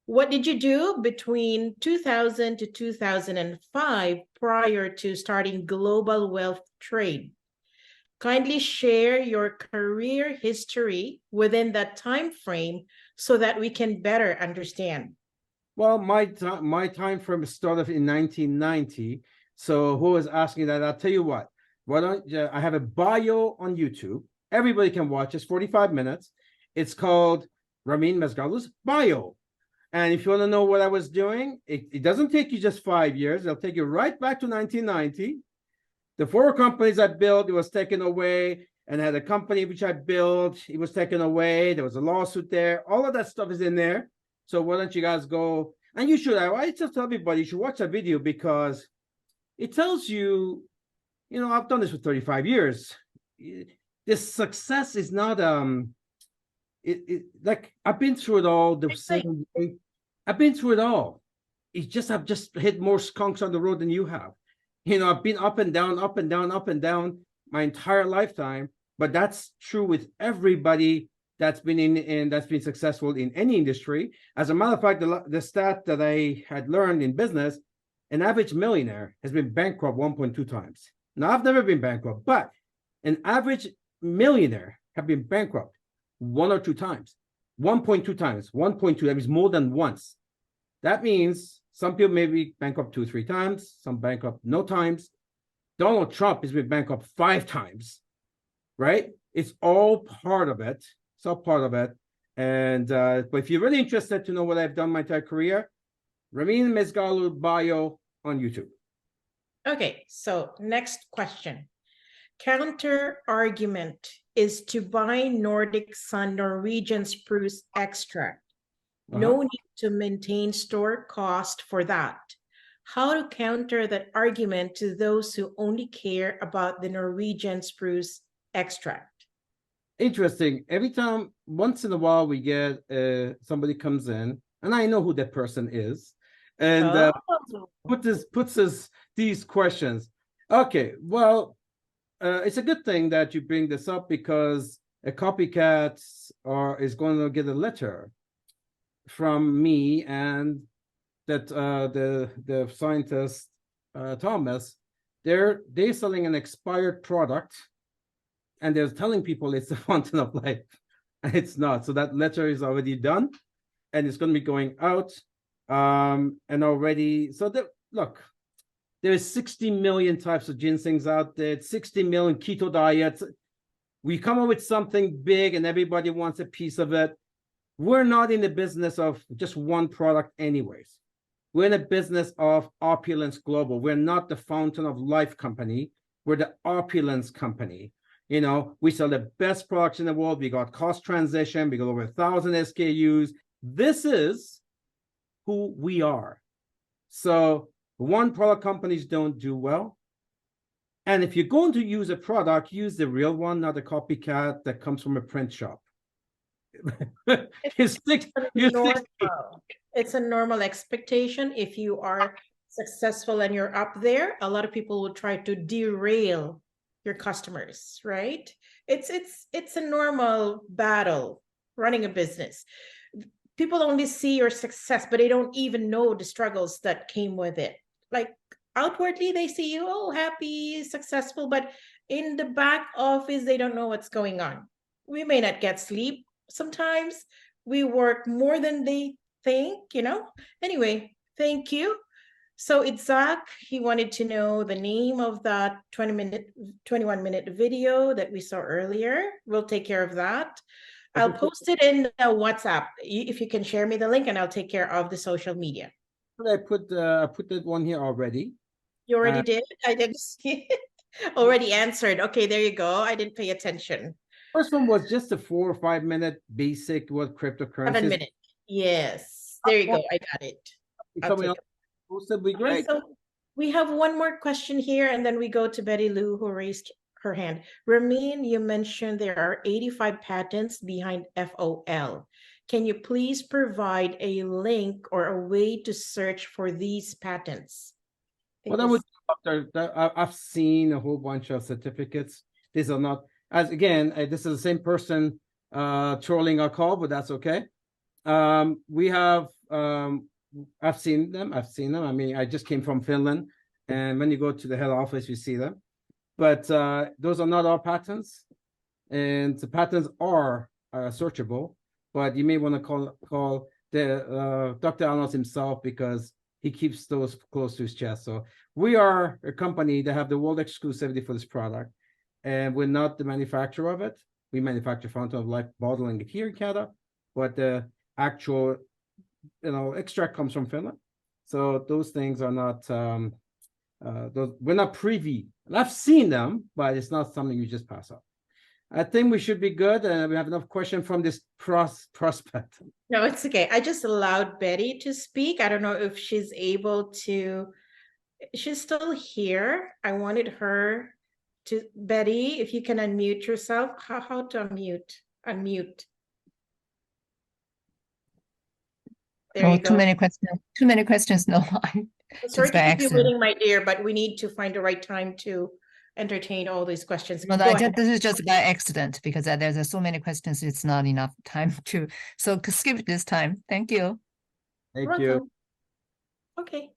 What did you do between 2000 to 2005 prior to starting Global Wealth Trade? Kindly share your career history within that time frame so that we can better understand. Well, my time frame started in 1990. So who was asking that? I'll tell you what. Why don't I have a bio on YouTube? Everybody can watch. It's 45 minutes. It's called Ramin Mezgalou's bio. And if you want to know what I was doing, it doesn't take you just 5 years. It'll take you right back to 1990. The 4 companies I built, it was taken away. And I had a company which I built, it was taken away. There was a lawsuit there. All of that stuff is in there. So why don't you guys go? And you should, I just tell everybody, you should watch that video because it tells you, I've done this for 35 years. This success is not, like, I've been through it all the same way. I've been through it all. It's just, I've just hit more skunks on the road than you have. I've been up and down, up and down, up and down my entire lifetime, but that's true with everybody that's been that's been successful in any industry. As a matter of fact, the stat that I had learned in business, an average millionaire has been bankrupt 1.2 times. Now, I've never been bankrupt, but an average millionaire have been bankrupt 1 or 2 times, 1.2 times, 1.2, that means more than once. That means some people may be bankrupt 2 or 3 times, some bankrupt no times. Donald Trump has been bankrupt 5 times, right? It's all part of it. It's all part of it. And but if you're really interested to know what I've done my entire career, Ramin Mezgalou bio on YouTube. Okay, so next question. Counter argument is to buy Nordic Sun Norwegian spruce extract. No need to maintain store cost for that. How to counter that argument to those who only care about the Norwegian spruce extract? Interesting. Every time, once in a while, we get somebody comes in, and I know who that person is, and puts us these questions. Okay, well, it's a good thing that you bring this up because a copycat is going to get a letter from me and that the scientist Thomas, they're selling an expired product, and they're telling people it's the fountain of life, and it's not. So that letter is already done, and it's going to be going out, and already. So look, there's 60 million types of ginsengs out there, 60 million keto diets. We come up with something big, and everybody wants a piece of it. We're not in the business of just one product anyways. We're in the business of Opulence Global. We're not the Fountain of Life company. We're the Opulence company. We sell the best products in the world. We got cost transition. We got over 1,000 SKUs. This is who we are. So one product companies don't do well. And if you're going to use a product, use the real one, not a copycat that comes from a print shop. It's a normal expectation. If you are successful and you're up there, a lot of people will try to derail your customers, right? It's a normal battle running a business. People only see your success, but they don't even know the struggles that came with it. Like outwardly, they see you, oh, happy, successful, but in the back office, they don't know what's going on. We may not get sleep. Sometimes we work more than they think, Anyway, thank you. So it's Zach. He wanted to know the name of that 21-minute video that we saw earlier. We'll take care of that. I'll post it in WhatsApp. If you can share me the link, and I'll take care of the social media. I put that one here already. You already did? I didn't see it. Already answered. Okay, there you go. I didn't pay attention. First one was just a 4 or 5 minute basic what cryptocurrency 7 is. minutes. Yes, there you go. I got it. I'll Coming take up, would be great. So we have one more question here, and then we go to Betty Lou, who raised her hand. Ramin, you mentioned there are 85 patents behind FOL. Can you please provide a link or a way to search for these patents? What I would do after I've seen a whole bunch of certificates. These are not, as again, this is the same person trolling our call, but that's okay. We have I've seen them. I mean, I just came from Finland, and when you go to the head office, you see them. But those are not our patents, and the patents are searchable. But you may want to call the Dr. Alnos himself, because he keeps those close to his chest. So we are a company that have the world exclusivity for this product, and we're not the manufacturer of it. We manufacture Fountain of Life bottling it here in Canada, but the actual extract comes from Finland. So those things are not we're not privy. And I've seen them, but it's not something you just pass up. I think we should be good, and we have enough question from this prospect. No, it's okay. I just allowed Betty to speak. I don't know if she's able to. She's still here. I wanted her to. Betty, if you can unmute yourself. How to unmute? Unmute. There you go. Too many questions. Too many questions. No, Sorry just by to keep you accident. waiting, my dear, but we need to find the right time to entertain all these questions. No, Go ahead. this is just by accident, because there's so many questions. It's not enough time to. So skip this time. Thank you. Thank You're you. welcome. Okay.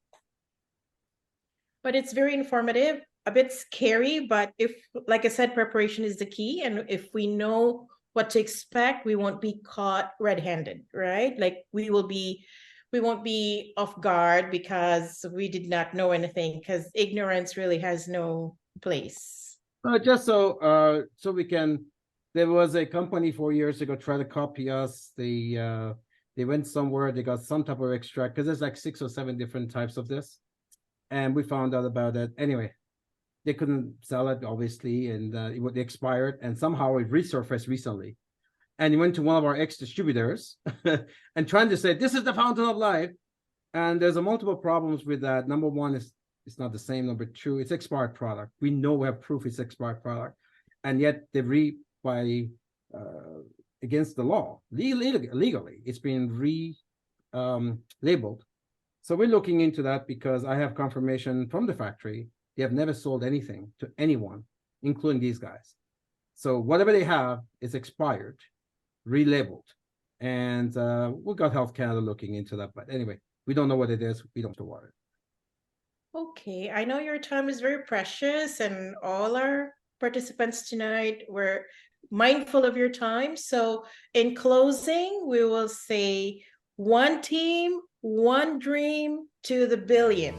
But it's very informative, a bit scary, but if, like I said, preparation is the key. And if we know what to expect, we won't be caught red-handed, right? Like we won't be off guard because we did not know anything, because ignorance really has no place. Just so we can, there was a company 4 years ago try to copy us. They went somewhere, they got some type of extract, because there's like 6 or 7 different types of this, and we found out about it. Anyway, they couldn't sell it, obviously, and it expired, and somehow it resurfaced recently. And he went to one of our ex-distributors and trying to say, this is the Fountain of Life. And there's multiple problems with that. Number one is it's not the same. Number two, it's expired product. We know we have proof it's expired product. And yet they against the law, legally, it's been labeled. So we're looking into that, because I have confirmation from the factory. They have never sold anything to anyone, including these guys. So whatever they have is expired, relabeled, and we got Health Canada looking into that. But anyway, we don't know what it is. We don't have to worry. Okay, I know your time is very precious, and all our participants tonight were mindful of your time. So in closing, we will say, one team, one dream to the billion.